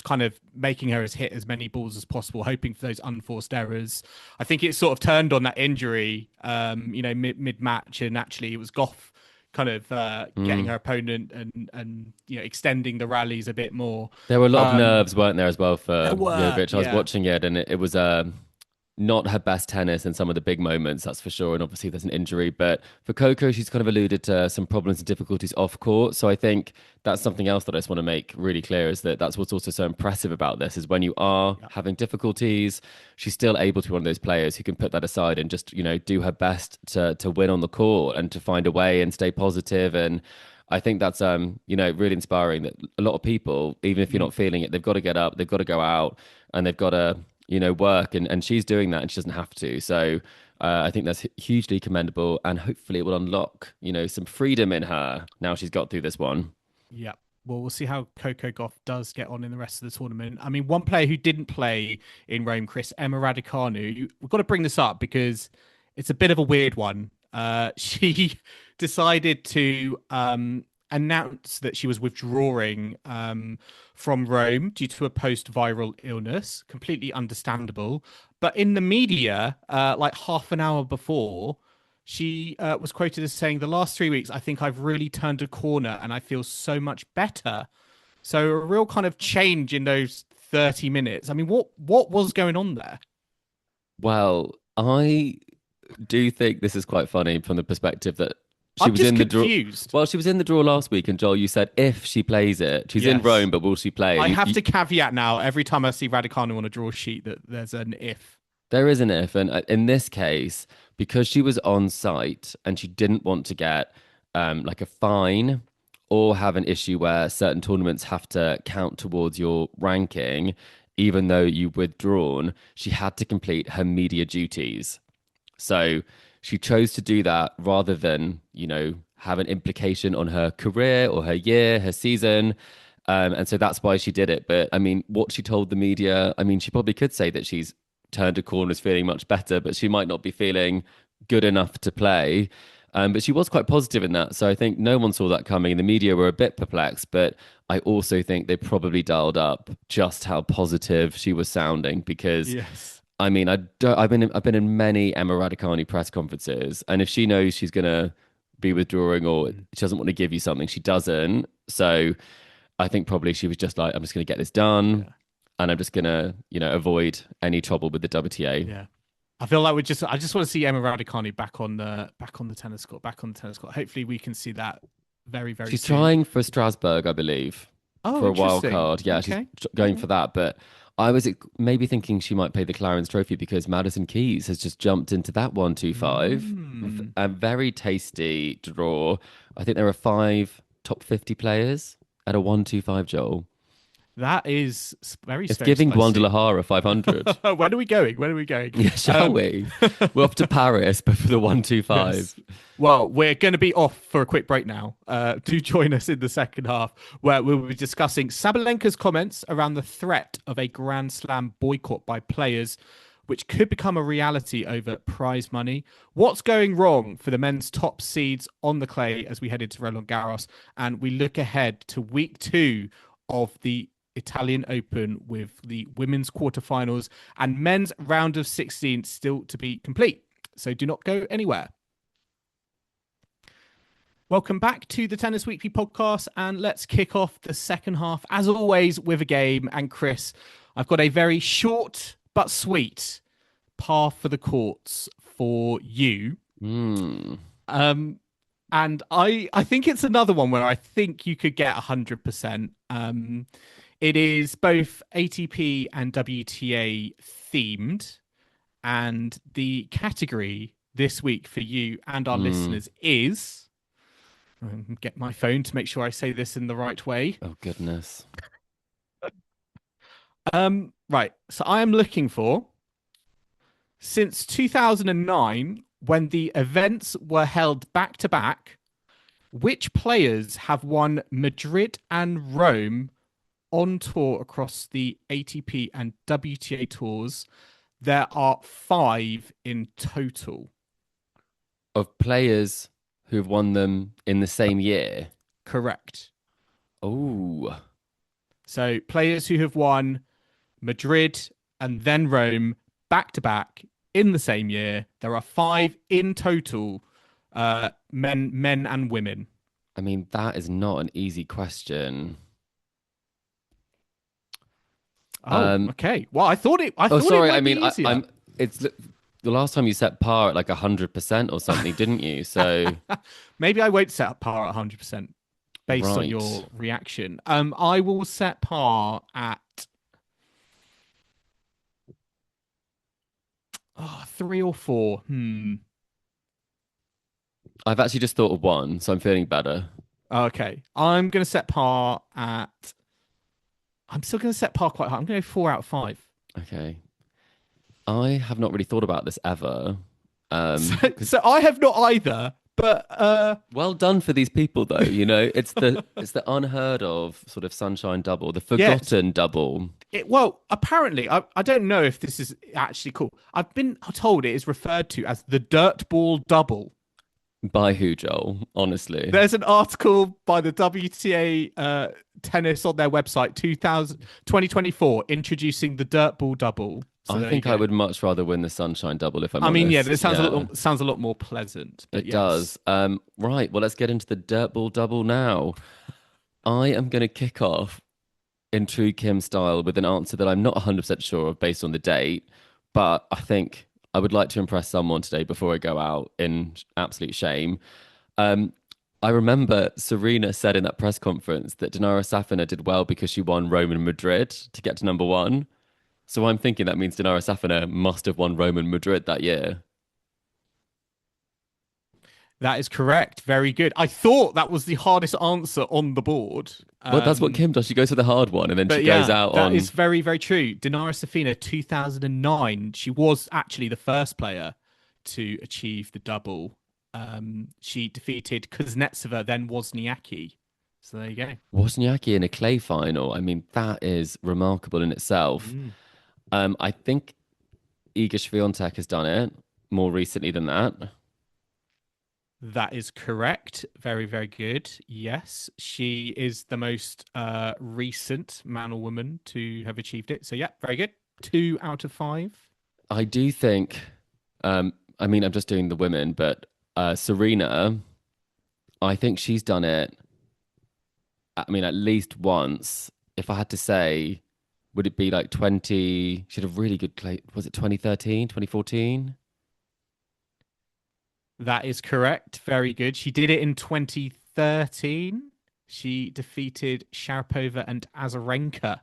kind of making her hit as many balls as possible, hoping for those unforced errors. I think it sort of turned on that injury mid match, and actually it was Gauff kind of getting her opponent and extending the rallies a bit more. There were a lot of nerves, weren't there, as well, There for were, Djokovic? I was yeah. watching it, and it was not her best tennis in some of the big moments, that's for sure. And obviously, there's an injury. But for Coco, she's kind of alluded to some problems and difficulties off court. So I think that's something else that I just want to make really clear, is that that's what's also so impressive about this, is when you are having difficulties, she's still able to be one of those players who can put that aside and just, do her best to win on the court and to find a way and stay positive. And I think that's really inspiring, that a lot of people, even if you're not feeling it, they've got to get up, they've got to go out, and they've got to work, and she's doing that, and she doesn't have to. So I think that's hugely commendable, and hopefully it will unlock some freedom in her now she's got through this one. Yeah. Well, we'll see how Coco Gauff does get on in the rest of the tournament. I mean, one player who didn't play in Rome, Chris, Emma Raducanu, we've got to bring this up because it's a bit of a weird one. She decided to announced that she was withdrawing from Rome due to a post-viral illness. Completely understandable. But in the media, like half an hour before, she was quoted as saying, "The last 3 weeks, I think I've really turned a corner and I feel so much better." So a real kind of change in those 30 minutes. I mean, what was going on there? Well, I do think this is quite funny from the perspective that she I'm was just in the draw. confused. Well, she was in the draw last week, and Joel, you said if she plays it, she's in Yes. Rome, but will she play? I And have to caveat now, every time I see Raducanu on a draw sheet, that there's an if. there is an if, and in this case, because she was on site and she didn't want to get like a fine or have an issue where certain tournaments have to count towards your ranking, even though you've withdrawn, she had to complete her media duties. So she chose to do that rather than, have an implication on her career or her year, her season. And so that's why she did it. But I mean, what she told the media, I mean, she probably could say that she's turned a corner, is feeling much better, but she might not be feeling good enough to play. But she was quite positive in that. So I think no one saw that coming. The media were a bit perplexed, but I also think they probably dialed up just how positive she was sounding, because Yes. I mean, I've been in many Emma Raducanu press conferences, and if she knows she's gonna be withdrawing or she doesn't want to give you something, she doesn't. So I think probably she was just like, I'm just gonna get this done, and I'm just gonna, avoid any trouble with the WTA. Yeah. I feel like I just want to see Emma Raducanu back on the tennis court, Hopefully we can see that very, very She's soon. trying for Strasbourg, I believe, for a wild interesting. card. Yeah, Okay. she's going for that, but I was maybe thinking she might play the Clarence Trophy because Madison Keys has just jumped into that 125. A very tasty draw. I think there are 5 top 50 players at a 125, Joel. That is very It's strange. giving Guadalajara 500. When are we going? Yeah, shall we? We're off to Paris, but for the 125. Yes. Well, we're going to be off for a quick break now. Do join us in the second half, where we'll be discussing Sabalenka's comments around the threat of a Grand Slam boycott by players, which could become a reality over prize money. What's going wrong for the men's top seeds on the clay as we head into Roland Garros, and we look ahead to week 2 of the Italian Open, with the women's quarterfinals and men's round of 16 still to be complete. So do not go anywhere. Welcome back to the Tennis Weekly podcast, and let's kick off the second half, as always, with a game. And Chris, I've got a very short but sweet par for the courts for you. And I think it's another one where I think you could get 100%. It is both ATP and WTA themed, and the category this week for you and our listeners is... get my phone to make sure I say this in the right way. Oh, goodness. Right. So I am looking for, since 2009, when the events were held back to back, which players have won Madrid and Rome on tour across the ATP and WTA tours? There are 5 in total. Of players who've won them in the same year? Correct. Oh. So players who have won Madrid and then Rome back to back in the same year. There are 5 in total Men and women. I mean, that is not an easy question. Oh, okay. Well, I Oh, thought it sorry. I might be mean, easier. it's the last time you set par at like 100% or something, didn't you? So, Maybe I won't set up par at 100% based on right. your reaction. I will set par at 3 or 4. I've actually just thought of one, so I'm feeling better. Okay. I'm gonna set par at. I'm still gonna set par quite high. I'm gonna go 4 out of 5. Okay. I have not really thought about this ever. So, 'Cause so I have not either. But well done for these people though, it's the unheard of sort of sunshine double, the yeah. forgotten double. Well, apparently, I don't know if this is actually cool. I've been told it is referred to as the dirt ball double. By who, Joel? Honestly. There's an article by the WTA tennis on their website 2024 introducing the dirt ball double. So I there you think I go. would much rather win the sunshine double if I'm I mean, yeah, honest. this Yeah, sounds a lot more pleasant. But it yes, does. Right, well let's get into the dirt ball double now. I am going to kick off in true Kim style with an answer that I'm not 100% sure of based on the date, but I think I would like to impress someone today before I go out in absolute shame. Um, I remember Serena said in that press conference that Dinara Safina did well because she won Rome and Madrid to get to number one. So I'm thinking that means Dinara Safina must have won Rome and Madrid that year. that is correct. Very good. I thought that was the hardest answer on the board. Well, that's what Kim does. She goes for the hard one and then she But goes yeah, out that on. is very, very true. Dinara Safina, 2009. She was actually the first player to achieve the double. She defeated Kuznetsova, then Wozniacki. So there you go. Wozniacki in a clay final. I mean, that is remarkable in itself. Mm. I think Iga Swiatek has done it more recently than that. That is correct. Very, very good. Yes, she is the most recent man or woman to have achieved it. So yeah, very good. 2 out of 5. I do think, I mean, I'm just doing the women, but Serena, I think she's done it, I mean, at least once. If I had to say, would it be like 20? She had a really good clay. Was it 2013, 2014? That is correct. Very good. She did it in 2013. She defeated Sharapova and Azarenka.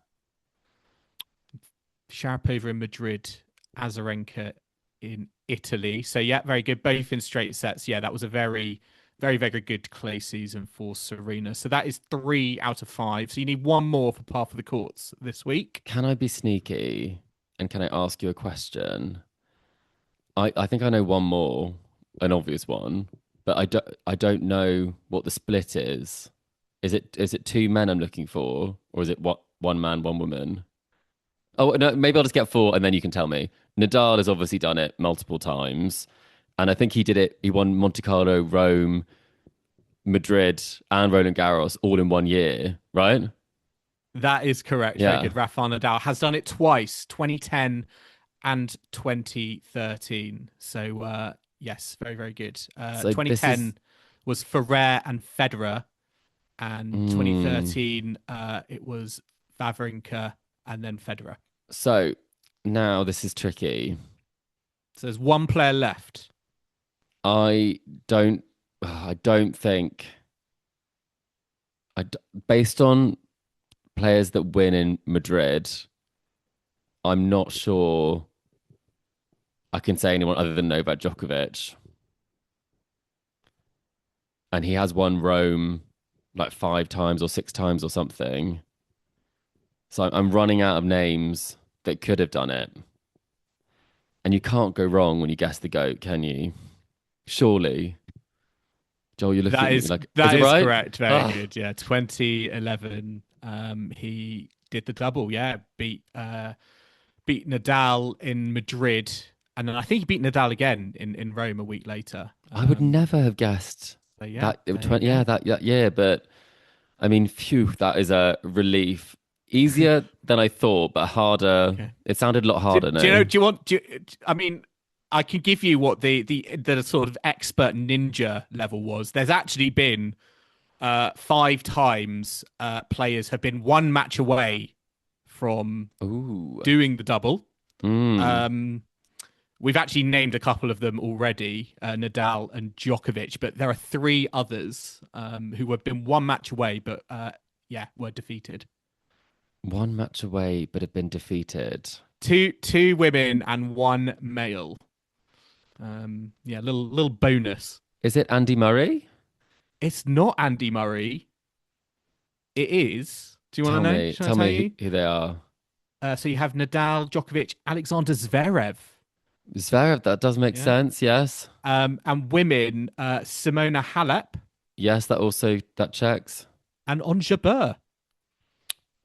Sharapova in Madrid, Azarenka in Italy. So yeah, very good. Both in straight sets. Yeah, that was a very, very, very good clay season for Serena. So that is 3 out of 5. So you need one more for par for the courts this week. Can I be sneaky? And can I ask you a question? I think I know one more, an obvious one, but I don't know what the split is. Is it two men I'm looking for, or is it what one man, one woman? Oh no, maybe I'll just get four and then you can tell me. Nadal has obviously done it multiple times. And I think he did it, he won Monte Carlo, Rome, Madrid, and Roland Garros all in one year, right? That is correct. Very Yeah. good. Rafael Nadal has done it twice, 2010 and 2013. So yes, very, very good. So this is 2010 was Ferrer and Federer, and mm, 2013 it was Wawrinka and then Federer. so now this is tricky. So there's one player left. I don't think based on players that win in Madrid, I'm not sure I can say anyone other than Novak Djokovic. And he has won Rome like 5 times or 6 times or something. So I'm running out of names that could have done it. And you can't go wrong when you guess the GOAT, can you? Surely. Joel, you're looking That at me is like, is that it is right? correct. Very Ah, good. Yeah, 2011. He did the double. Yeah, beat Nadal in Madrid, and then I think he beat Nadal again in Rome a week later. I would never have guessed So yeah, that. It would there you 20, yeah, go. that year. But I mean, phew, that is a relief. Easier than I thought, but harder. Okay. It sounded a lot Do, harder, do you know? no? Do you want? I mean, I can give you what the sort of expert ninja level was. There's actually been 5 times players have been one match away from Ooh. doing the double. Mm. We've actually named a couple of them already, Nadal and Djokovic, but there are 3 others who have been one match away, but were defeated. One match away, but have been defeated. Two women and 1 male. Little bonus. Is it Andy Murray? It's not Andy Murray. It is. Do you want to know? Tell me who they are. So you have Nadal, Djokovic, Alexander Zverev. Zverev, that does make sense, yes. And women, Simona Halep. Yes, that checks. And Ons Jabeur.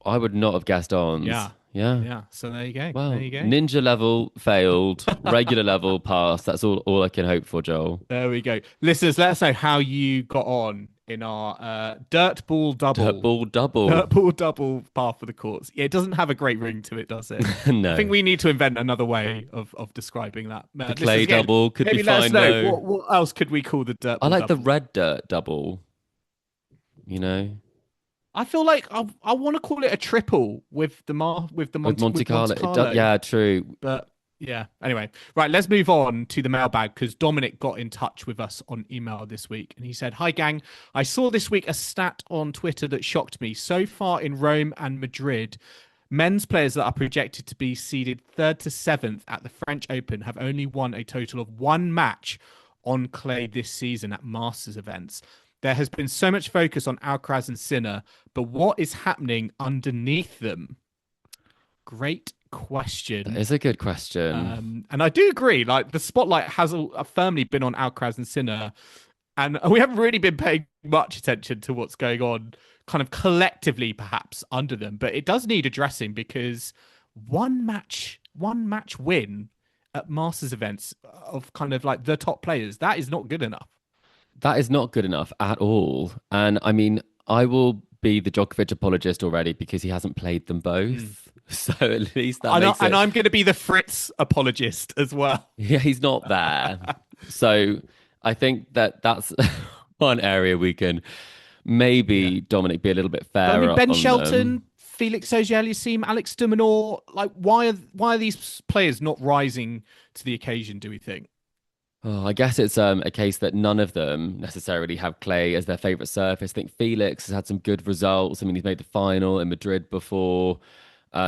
I would not have guessed Ons. Yeah. So there you go. Well, there you go. Ninja level failed, regular level passed. That's all I can hope for, Joel. There we go. Listeners, let us know how you got on in our dirt ball double. Dirt ball double. Dirt ball double par for the courts. Yeah, it doesn't have a great ring to it, does it? No. I think we need to invent another way of describing that. The clay double could be fine, though. What else could we call the dirt ball I like double? the red dirt double. I feel like I want to call it a triple with the Monte Carlo. Carlo. Yeah, true. But yeah. Anyway, right. Let's move on to the mailbag because Dominic got in touch with us on email this week, and he said, "Hi gang, I saw this week a stat on Twitter that shocked me. So far in Rome and Madrid, men's players that are projected to be seeded 3rd to 7th at the French Open have only won a total of 1 match on clay this season at Masters events." There has been so much focus on Alcaraz and Sinner, but what is happening underneath them? Great question. That is a good question. And I do agree. Like the spotlight has firmly been on Alcaraz and Sinner, and we haven't really been paying much attention to what's going on, kind of collectively, perhaps under them. But it does need addressing because one match win at Masters events of kind of like the top players, that is not good enough. That is not good enough at all. And I mean, I will be the Djokovic apologist already because he hasn't played them both. So at least that makes it... And I'm going to be the Fritz apologist as well. Yeah, he's not there. So I think that's one area we can maybe, Dominic, be a little bit fairer. I mean, Ben on Shelton, them. Felix Auger-Aliassime, Alex de Minaur, like why are these players not rising to the occasion, do we think? Oh, I guess it's a case that none of them necessarily have clay as their favourite surface. I think Felix has had some good results. I mean, he's made the final in Madrid before.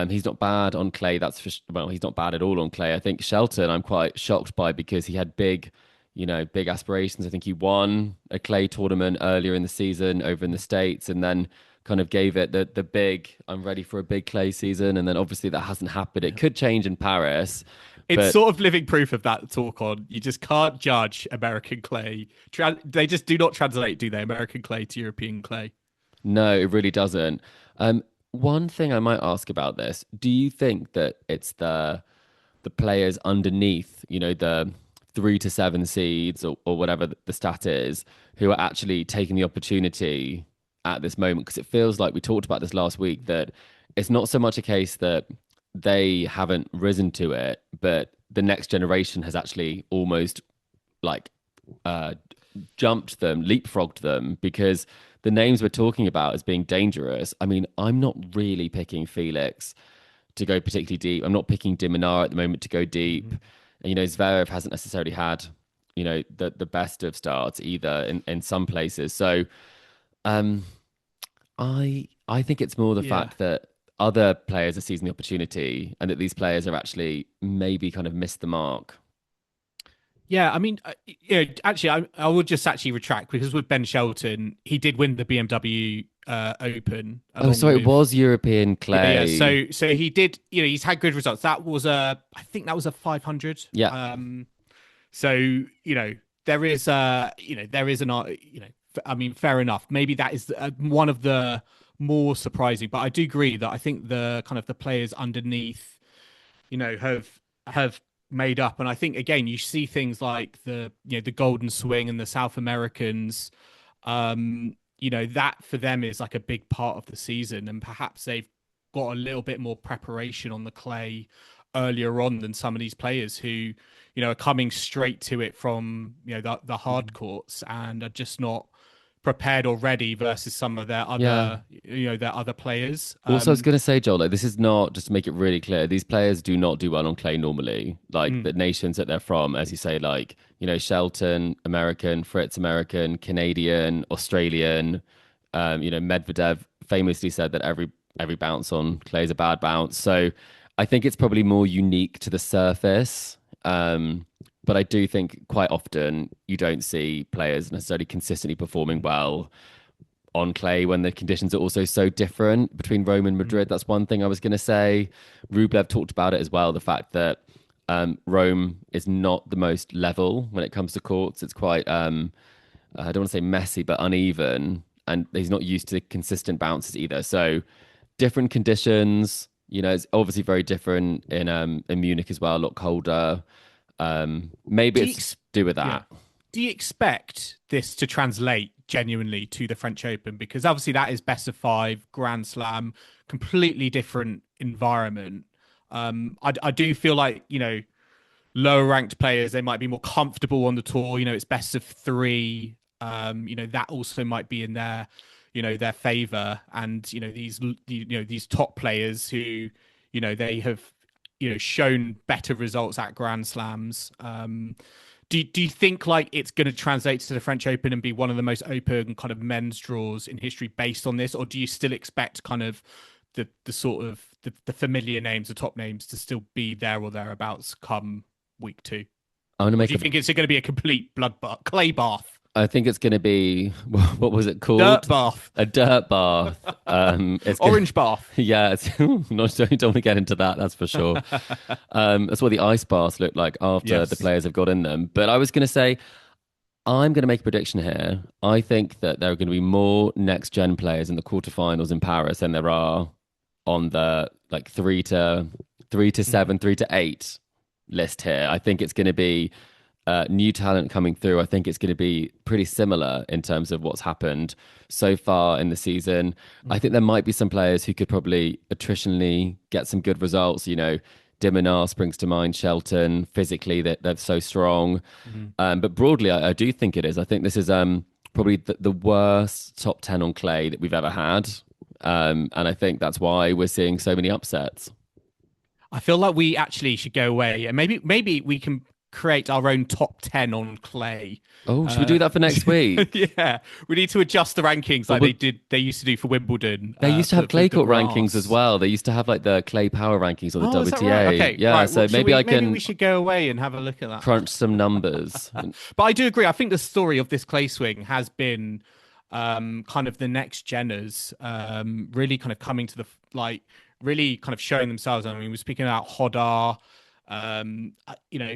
He's not bad on clay. He's not bad at all on clay. I think Shelton, I'm quite shocked by because he had big aspirations. I think he won a clay tournament earlier in the season over in the States and then kind of gave it the big, I'm ready for a big clay season. And then obviously that hasn't happened. It could change in Paris. It's sort of living proof of that talk on. You just can't judge American clay. They just do not translate, do they? American clay to European clay. No, it really doesn't. One thing I might ask about this, do you think that it's the players underneath, the 3 to 7 seeds or whatever the stat is, who are actually taking the opportunity at this moment? Because it feels like we talked about this last week, that it's not so much a case that they haven't risen to it, but the next generation has actually almost jumped them, leapfrogged them, because the names we're talking about as being dangerous. I mean, I'm not really picking Felix to go particularly deep. I'm not picking de Minaur at the moment to go deep. Mm-hmm. And, Zverev hasn't necessarily had, the best of starts either in some places. So I think it's more the fact that other players are seizing the opportunity and that these players are actually maybe kind of missed the mark. Yeah, I mean, actually, I would just actually retract because with Ben Shelton, he did win the BMW Open. Oh, so it was European clay. Yeah. So he did. He's had good results. That was I think that was a 500. Yeah. So there is I mean, fair enough. Maybe that is one of the more surprising, but I do agree that I think the kind of the players underneath, have made up. And I think again, you see things like the Golden Swing and the South Americans, that for them is like a big part of the season, and perhaps they've got a little bit more preparation on the clay earlier on than some of these players who, are coming straight to it from, the hard courts and are just not prepared or ready versus some of their Yeah. other, their other players. Also, I was going to say, Joel, like this is not, just to make it really clear, these players do not do well on clay normally. Like the nations that they're from, as you say, like, Shelton, American, Fritz, American, Canadian, Australian, Medvedev famously said that every bounce on clay is a bad bounce. So I think it's probably more unique to the surface. But I do think quite often you don't see players necessarily consistently performing well on clay when the conditions are also so different between Rome and Madrid. That's one thing I was going to say. Rublev talked about it as well, the fact that Rome is not the most level when it comes to courts. It's quite, I don't want to say messy, but uneven. And he's not used to consistent bounces either. So different conditions, it's obviously very different in Munich as well, a lot colder. Maybe it's to do with that. Yeah. Do you expect this to translate genuinely to the French Open? Because obviously that is best of 5, Grand Slam, completely different environment. I do feel like, lower ranked players, they might be more comfortable on the tour. It's best of 3. That also might be in their favor. And, these top players who, they have, shown better results at Grand Slams. Do you think like it's going to translate to the French Open and be one of the most open kind of men's draws in history based on this, or do you still expect kind of the sort of the familiar names, the top names, to still be there or thereabouts come week 2? I want to make. Do you think it's going to be a complete bloodbath, clay bath? I think it's going to be, what was it called? Dirt bath. A dirt bath. It's Orange bath. Yeah, don't want to get into that, that's for sure. That's what the ice baths look like after the players have got in them. But I was going to say, I'm going to make a prediction here. I think that there are going to be more next-gen players in the quarterfinals in Paris than there are on the 3 to 7, 3 to 8 list here. I think it's going to be new talent coming through. I think it's going to be pretty similar in terms of what's happened so far in the season. I think there might be some players who could probably attritionally get some good results. Diminar springs to mind, Shelton, physically they're so strong. But broadly, I do think it is. I think this is probably the worst top 10 on clay that we've ever had. And I think that's why we're seeing so many upsets. I feel like we actually should go away and maybe we can create our own top 10 on clay. Oh, should we do that for next week? Yeah, we need to adjust the rankings like they used to do for Wimbledon. They used to have clay court rankings as well. They used to have like the clay power rankings or the WTA. Right? Okay, yeah, right. So maybe we should go away and have a look at that. Crunch some numbers. But I do agree. I think the story of this clay swing has been kind of the next geners really kind of coming to the really kind of showing themselves. I mean, we're speaking about Hodar,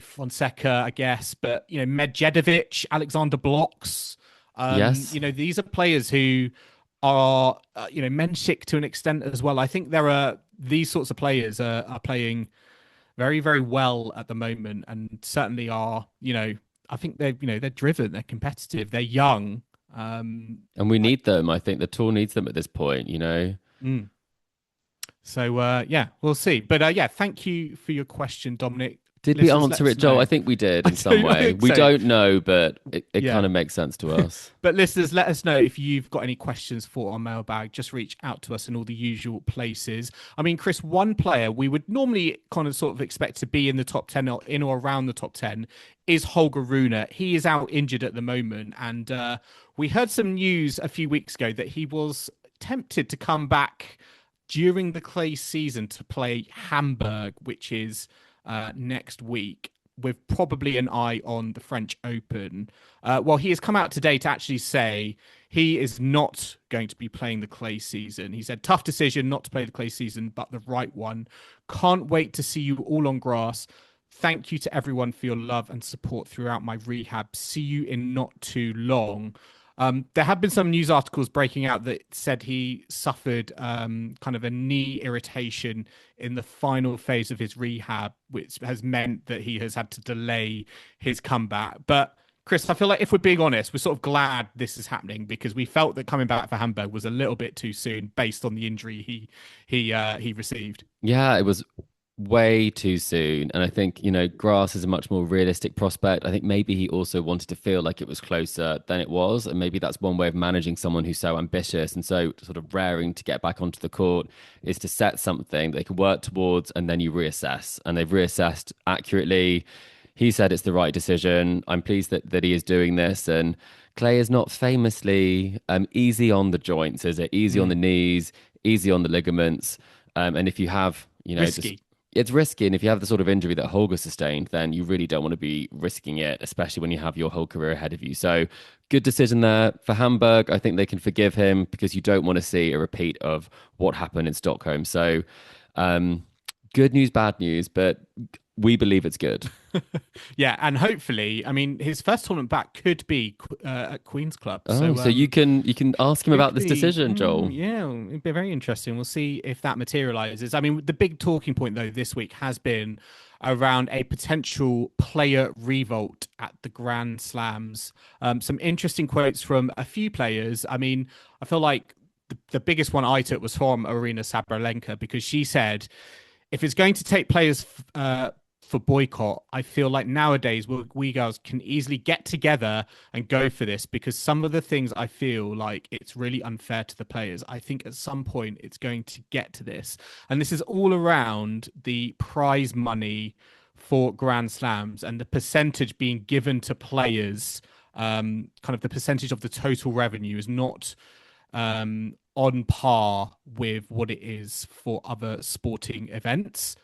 Fonseca, I guess, but Medvedev, Alexander Blocks, yes, these are players who are Menchik to an extent as well. I think there are these sorts of players are playing very, very well at the moment, and certainly are I think they're driven, they're competitive, they're young, and we need them. I think the tour needs them at this point. So, we'll see. But thank you for your question, Dominic. Did we answer it, Joel? I think we did in some way. We don't know, but it kind of makes sense to us. But listeners, let us know if you've got any questions for our mailbag. Just reach out to us in all the usual places. I mean, Chris, one player we would normally kind of sort of expect to be in the top 10 or in or around the top 10 is Holger Rune. He is out injured at the moment. And we heard some news a few weeks ago that he was tempted to come back during the clay season to play Hamburg, which is next week, with probably an eye on the French Open. Well, he has come out today to actually say he is not going to be playing the clay season. He said, tough decision not to play the clay season, but the right one. Can't wait to see you all on grass. Thank you to everyone for your love and support throughout my rehab. See you in not too long. There have been some news articles breaking out that said he suffered kind of a knee irritation in the final phase of his rehab, which has meant that he has had to delay his comeback. But Chris, I feel like if we're being honest, we're sort of glad this is happening because we felt that coming back for Hamburg was a little bit too soon based on the injury he received. Yeah, it was way too soon. And I think, Grass is a much more realistic prospect. I think maybe he also wanted to feel like it was closer than it was. And maybe that's one way of managing someone who's so ambitious and so sort of raring to get back onto the court, is to set something they can work towards and then you reassess. And they've reassessed accurately. He said it's the right decision. I'm pleased that he is doing this. And clay is not famously easy on the joints, is it? Easy on the knees, easy on the ligaments. And if you have, Risky. it's risky. And if you have the sort of injury that Holger sustained, then you really don't want to be risking it, especially when you have your whole career ahead of you. So good decision there for Hamburg. I think they can forgive him because you don't want to see a repeat of what happened in Stockholm. So good news, bad news, but we believe it's good. Yeah, and hopefully, I mean, his first tournament back could be at Queen's Club. Oh, so you can ask him about this decision, Joel. Yeah, it'd be very interesting. We'll see if that materializes. I mean, the big talking point though this week has been around a potential player revolt at the Grand Slams. Some interesting quotes from a few players. I mean, I feel like the biggest one I took was from Aryna Sabalenka, because she said, if it's going to take players for boycott, I feel like nowadays we girls can easily get together and go for this, because some of the things I feel like it's really unfair to the players. I think at some point it's going to get to this. And this is all around the prize money for Grand Slams and the percentage being given to players. Kind of the percentage of the total revenue is not on par with what it is for other sporting events.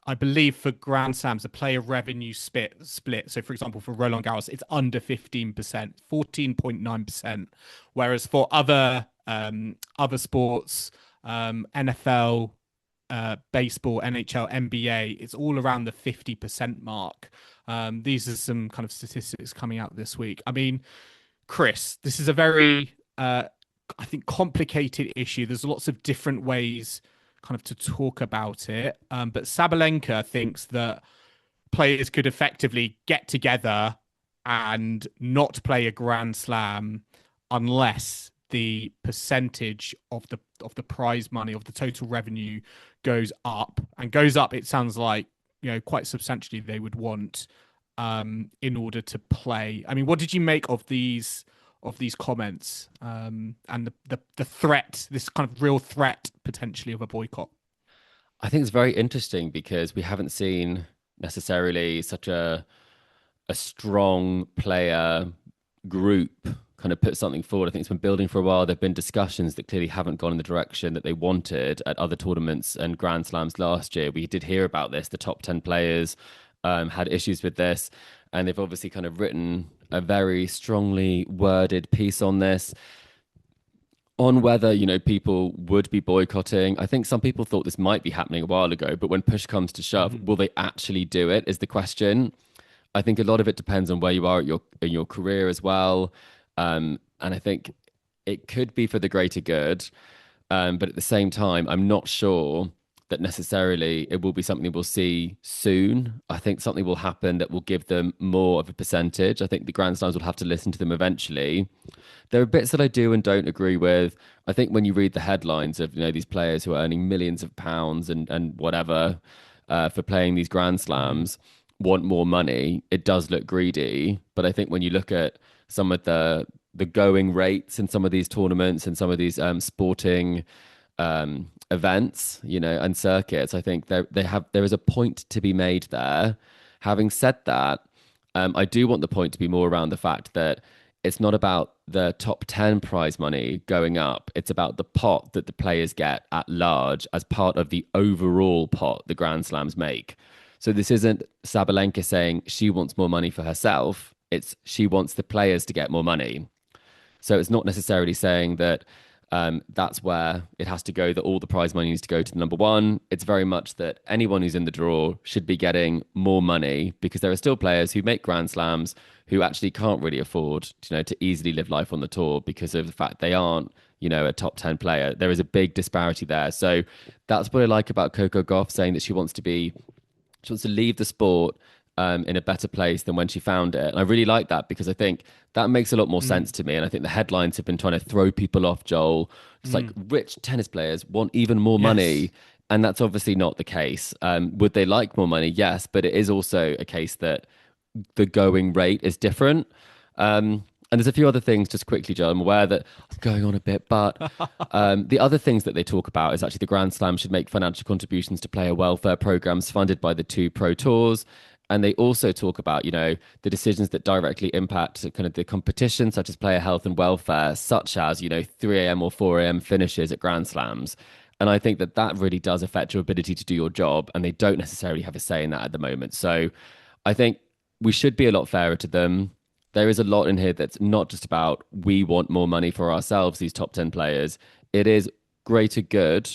I believe for Grand Slams, the player revenue split. So, for example, for Roland Garros, it's under 15%, 14.9%. Whereas for other sports, NFL, baseball, NHL, NBA, it's all around the 50% mark. These are some kind of statistics coming out this week. I mean, Chris, this is a very, I think, complicated issue. There's lots of different ways kind of to talk about it. But Sabalenka thinks that players could effectively get together and not play a Grand Slam unless the percentage of the prize money, of the total revenue, goes up. And goes up, it sounds like, quite substantially they would want in order to play. I mean, what did you make of these comments and the threat, this kind of real threat potentially of a boycott? I think it's very interesting because we haven't seen necessarily such a strong player group kind of put something forward. I think it's been building for a while. There've been discussions that clearly haven't gone in the direction that they wanted at other tournaments and Grand Slams last year. We did hear about this. The top 10 players had issues with this, and they've obviously kind of written a very strongly worded piece on this, on whether, people would be boycotting. I think some people thought this might be happening a while ago, but when push comes to shove, will they actually do it is the question. I think a lot of it depends on where you are in your career as well. And I think it could be for the greater good. But at the same time, I'm not sure that necessarily it will be something we'll see soon. I think something will happen that will give them more of a percentage. I think the Grand Slams will have to listen to them eventually. There are bits that I do and don't agree with. I think when you read the headlines of these players who are earning millions of pounds and whatever for playing these Grand Slams want more money, it does look greedy. But I think when you look at some of the going rates in some of these tournaments and some of these sporting events, and circuits, I think there is a point to be made there. Having said that, I do want the point to be more around the fact that it's not about the top 10 prize money going up. It's about the pot that the players get at large as part of the overall pot the Grand Slams make. So this isn't Sabalenka saying she wants more money for herself. It's she wants the players to get more money. So it's not necessarily saying that that's where it has to go, that all the prize money needs to go to the number one. It's very much that anyone who's in the draw should be getting more money, because there are still players who make Grand Slams who actually can't really afford, to easily live life on the tour because of the fact they aren't, a top 10 player. There is a big disparity there. So that's what I like about Coco Gauff saying that she wants to leave the sport in a better place than when she found it. And I really like that, because I think that makes a lot more sense to me. And I think the headlines have been trying to throw people off, Joel. It's like rich tennis players want even more money. And that's obviously not the case. Would they like more money? Yes, but it is also a case that the going rate is different. And there's a few other things just quickly, Joe. I'm aware that I'm going on a bit, but the other things that they talk about is actually the Grand Slam should make financial contributions to player welfare programs funded by the two pro tours. And they also talk about, the decisions that directly impact kind of the competition, such as player health and welfare, such as, 3 a.m. or 4 a.m. finishes at Grand Slams. And I think that that really does affect your ability to do your job. And they don't necessarily have a say in that at the moment. So I think we should be a lot fairer to them. There is a lot in here that's not just about we want more money for ourselves, these top 10 players. It is greater good.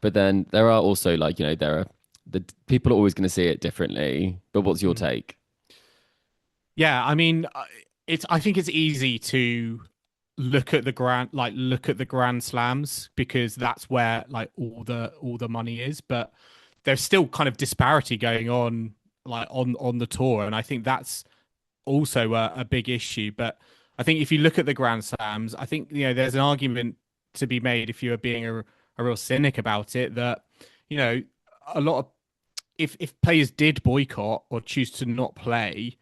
But then there are also there are the people are always going to see it differently. But what's your take? Yeah, I mean, I think it's easy to look at the Grand Slams because that's where like all the money is, but there's still kind of disparity going on like on the tour, and I think that's also a big issue. But I think if you look at the Grand Slams, I think there's an argument to be made if you are being a real cynic about it that a lot of if players did boycott or choose to not play,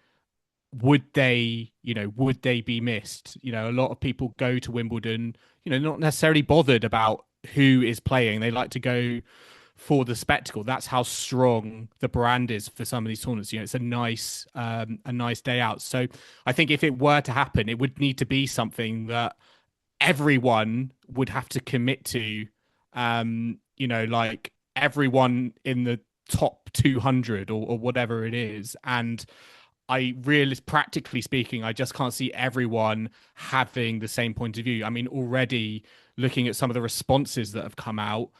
would they be missed? A lot of people go to Wimbledon, not necessarily bothered about who is playing. They like to go for the spectacle. That's how strong the brand is for some of these tournaments. It's a nice day out. So I think if it were to happen, it would need to be something that everyone would have to commit to. Like everyone in the top 200 or whatever it is. And practically speaking, I just can't see everyone having the same point of view. I mean, already looking at some of the responses that have come out,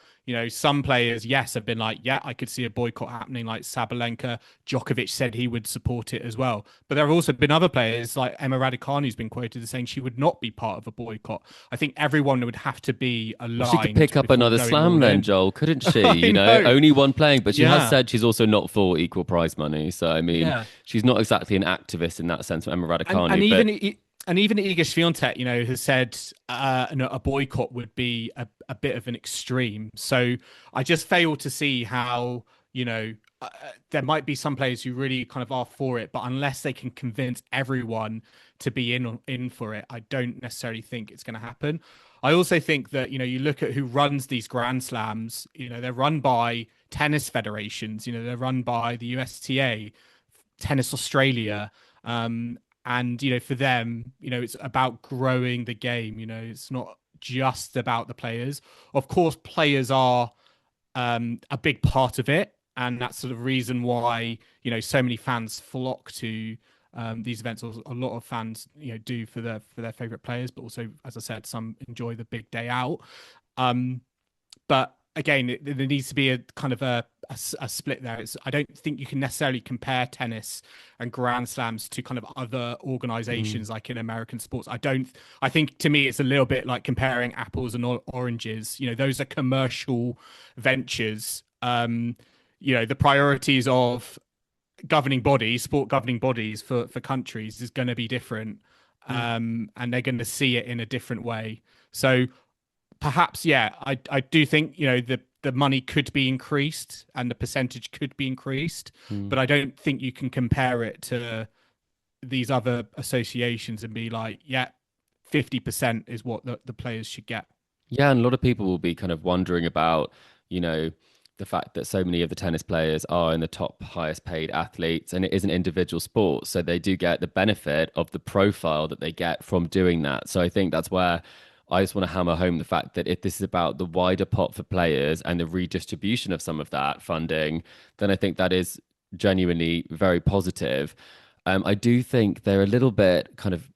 some players, yes, have been like, yeah, I could see a boycott happening, like Sabalenka. Djokovic said he would support it as well. But there have also been other players like Emma Raducanu who's been quoted as saying she would not be part of a boycott. I think everyone would have to be aligned. Well, she could pick up another slam then, Joel, couldn't she? Only one playing, but she has said she's also not for equal prize money. So, I mean, she's not exactly an activist in that sense, Emma Raducanu. And even Iga Swiatek, has said a boycott would be a bit of an extreme. So I just fail to see how, there might be some players who really kind of are for it, but unless they can convince everyone to be in for it, I don't necessarily think it's going to happen. I also think that, you look at who runs these Grand Slams, they're run by tennis federations, they're run by the USTA, Tennis Australia, and, for them, it's about growing the game. It's not just about the players. Of course, players are a big part of it. And that's sort of reason why, so many fans flock to these events. A lot of fans, do for their favorite players, but also, as I said, some enjoy the big day out. But again, there needs to be a kind of a split there. I don't think you can necessarily compare tennis and Grand Slams to kind of other organizations like in American sports. I think to me, it's a little bit like comparing apples and oranges. Those are commercial ventures. The priorities of governing bodies, sport governing bodies for countries is going to be different. And they're going to see it in a different way. So perhaps, I do think, the money could be increased and the percentage could be increased, but I don't think you can compare it to these other associations and be like, 50% is what the players should get. Yeah, and a lot of people will be kind of wondering about, the fact that so many of the tennis players are in the top highest paid athletes, and it is an individual sport. So they do get the benefit of the profile that they get from doing that. So I think that's where I just want to hammer home the fact that if this is about the wider pot for players and the redistribution of some of that funding, then I think that is genuinely very positive. I do think they're a little bit kind of,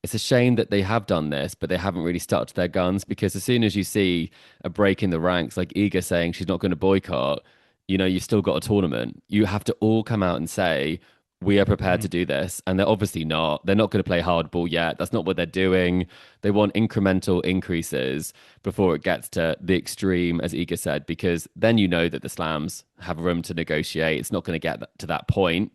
it's a shame that they have done this, but they haven't really stuck to their guns, because as soon as you see a break in the ranks, like Iga saying she's not going to boycott, you've still got a tournament. You have to all come out and say, we are prepared to do this. And they're obviously not. They're not going to play hardball yet. That's not what they're doing. They want incremental increases before it gets to the extreme, as Iga said, because then that the slams have room to negotiate. It's not going to get to that point.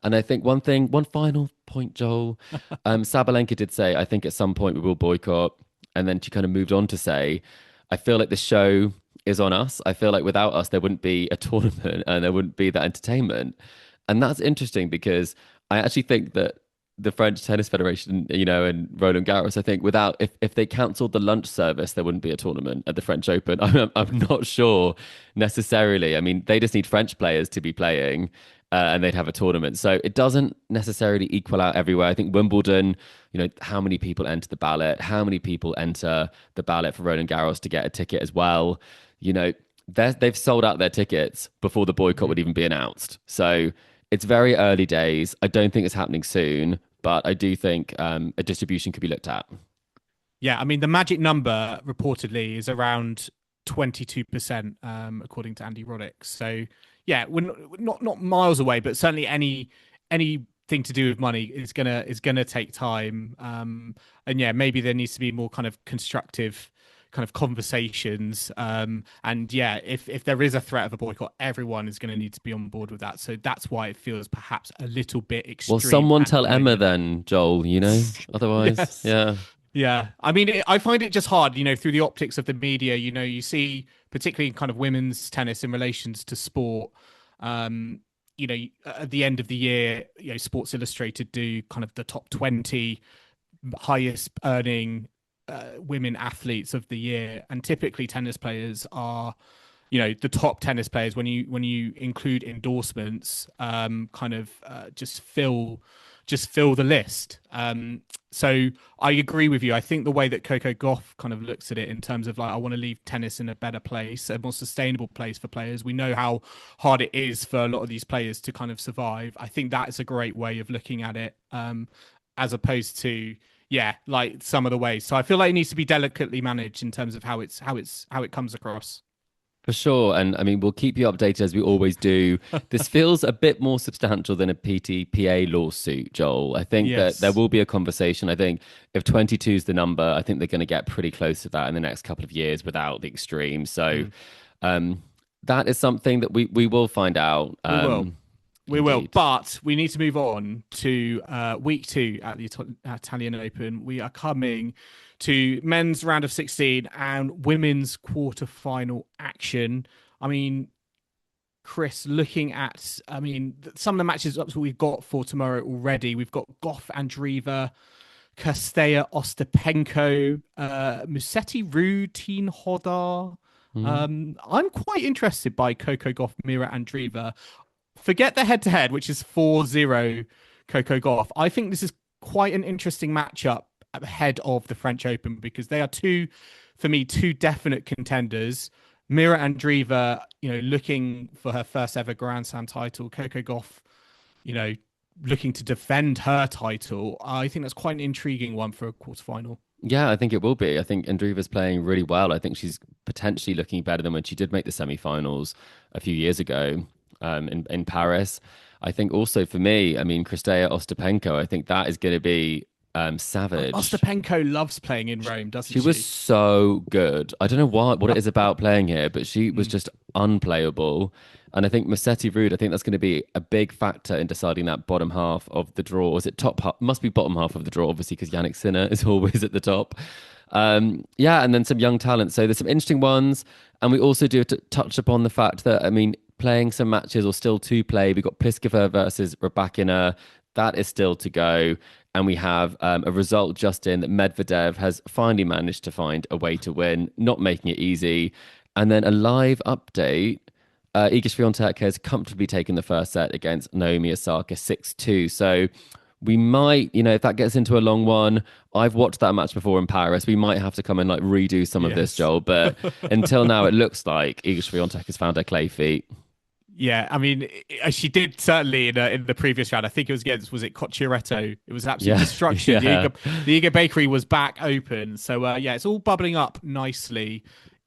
And I think one final point, Joel, Sabalenka did say, I think at some point we will boycott. And then she kind of moved on to say, I feel like the show is on us. I feel like without us, there wouldn't be a tournament and there wouldn't be that entertainment. And that's interesting because I actually think that the French Tennis Federation, and Roland Garros, I think if they cancelled the lunch service, there wouldn't be a tournament at the French Open. I'm not sure necessarily. I mean, they just need French players to be playing, and they'd have a tournament. So it doesn't necessarily equal out everywhere. I think Wimbledon, how many people enter the ballot? How many people enter the ballot for Roland Garros to get a ticket as well? They've sold out their tickets before the boycott would even be announced. So it's very early days. I don't think it's happening soon, but I do think a distribution could be looked at. Yeah, I mean, the magic number reportedly is around 22%, according to Andy Roddick. So, yeah, we're not miles away, but certainly anything to do with money is gonna take time. And yeah, maybe there needs to be more kind of constructive kind of conversations. And yeah, if there is a threat of a boycott, everyone is going to need to be on board with that. So that's why it feels perhaps a little bit extreme. Well, someone tell Emma then, Joel, otherwise, yes. Yeah. Yeah. I mean, I find it just hard, through the optics of the media, you see, particularly in kind of women's tennis in relations to sport, at the end of the year, Sports Illustrated do kind of the top 20 highest earning women athletes of the year, and typically tennis players are the top tennis players when you include endorsements just fill the list. So I agree with you. I think the way that Coco Gauff kind of looks at it in terms of like, I want to leave tennis in a better place, a more sustainable place for players. We know how hard it is for a lot of these players to kind of survive. I think that is a great way of looking at it, as opposed to like some of the ways. So I feel like it needs to be delicately managed in terms of how it comes across. For sure. And I mean, we'll keep you updated as we always do. This feels a bit more substantial than a PTPA lawsuit, Joel. I think that there will be a conversation. I think if 22 is the number, I think they're going to get pretty close to that in the next couple of years without the extreme. So that is something that we will find out. We will, but we need to move on to week 2 at the Italian Open. We are coming to men's round of 16 and women's quarterfinal action. I mean, Chris, looking at, some of the matches we've got for tomorrow already. We've got Gauff Andreeva, Cristea Ostapenko, Musetti Ruud, Teen Hodder. I'm quite interested by Coco Gauff, Mira Andreeva. Forget the head-to-head, which is 4-0 Coco Gauff. I think this is quite an interesting matchup ahead of the French Open because they are two definite contenders. Mira Andreeva, looking for her first ever Grand Slam title. Coco Gauff, looking to defend her title. I think that's quite an intriguing one for a quarterfinal. Yeah, I think it will be. I think Andreeva's playing really well. I think she's potentially looking better than when she did make the semi-finals a few years ago. In Paris. I think also for me, Cristea Ostapenko, I think that is going to be savage. Ostapenko loves playing in Rome, doesn't she? She was so good. I don't know what it is about playing here, but she was just unplayable. And I think Musetti Ruud, I think that's going to be a big factor in deciding that bottom half of the draw. Is it top half? Must be bottom half of the draw, obviously, because Jannik Sinner is always at the top. And then some young talent. So there's some interesting ones. And we also do touch upon the fact that, playing some matches or still to play. We've got Pliskova versus Raducanu. That is still to go. And we have a result just in that Medvedev has finally managed to find a way to win, not making it easy. And then a live update. Iga Swiatek has comfortably taken the first set against Naomi Osaka 6-2. So we might, if that gets into a long one, I've watched that match before in Paris. We might have to come and redo some of this, Joel. But until now, it looks like Iga Swiatek has found her clay feet. Yeah, she did certainly in the previous round. I think it was against, was it Cocciaretto? It was absolute destruction. The Iga Bakery was back open. So, it's all bubbling up nicely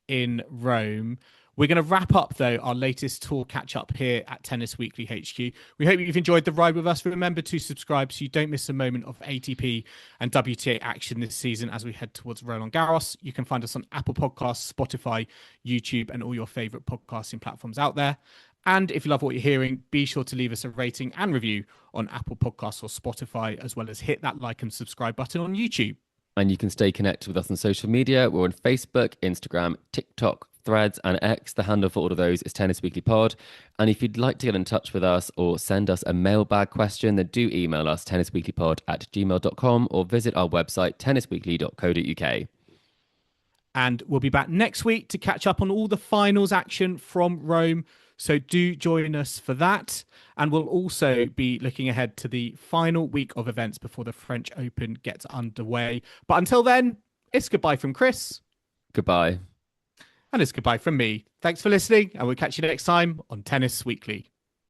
in Rome. We're going to wrap up, though, our latest tour catch-up here at Tennis Weekly HQ. We hope you've enjoyed the ride with us. Remember to subscribe so you don't miss a moment of ATP and WTA action this season as we head towards Roland Garros. You can find us on Apple Podcasts, Spotify, YouTube, and all your favourite podcasting platforms out there. And if you love what you're hearing, be sure to leave us a rating and review on Apple Podcasts or Spotify, as well as hit that like and subscribe button on YouTube. And you can stay connected with us on social media. We're on Facebook, Instagram, TikTok, Threads, and X. The handle for all of those is Tennis Weekly Pod. And if you'd like to get in touch with us or send us a mailbag question, then do email us tennisweeklypod@gmail.com or visit our website tennisweekly.co.uk. And we'll be back next week to catch up on all the finals action from Rome. So do join us for that. And we'll also be looking ahead to the final week of events before the French Open gets underway. But until then, it's goodbye from Chris. Goodbye. And it's goodbye from me. Thanks for listening, and we'll catch you next time on Tennis Weekly.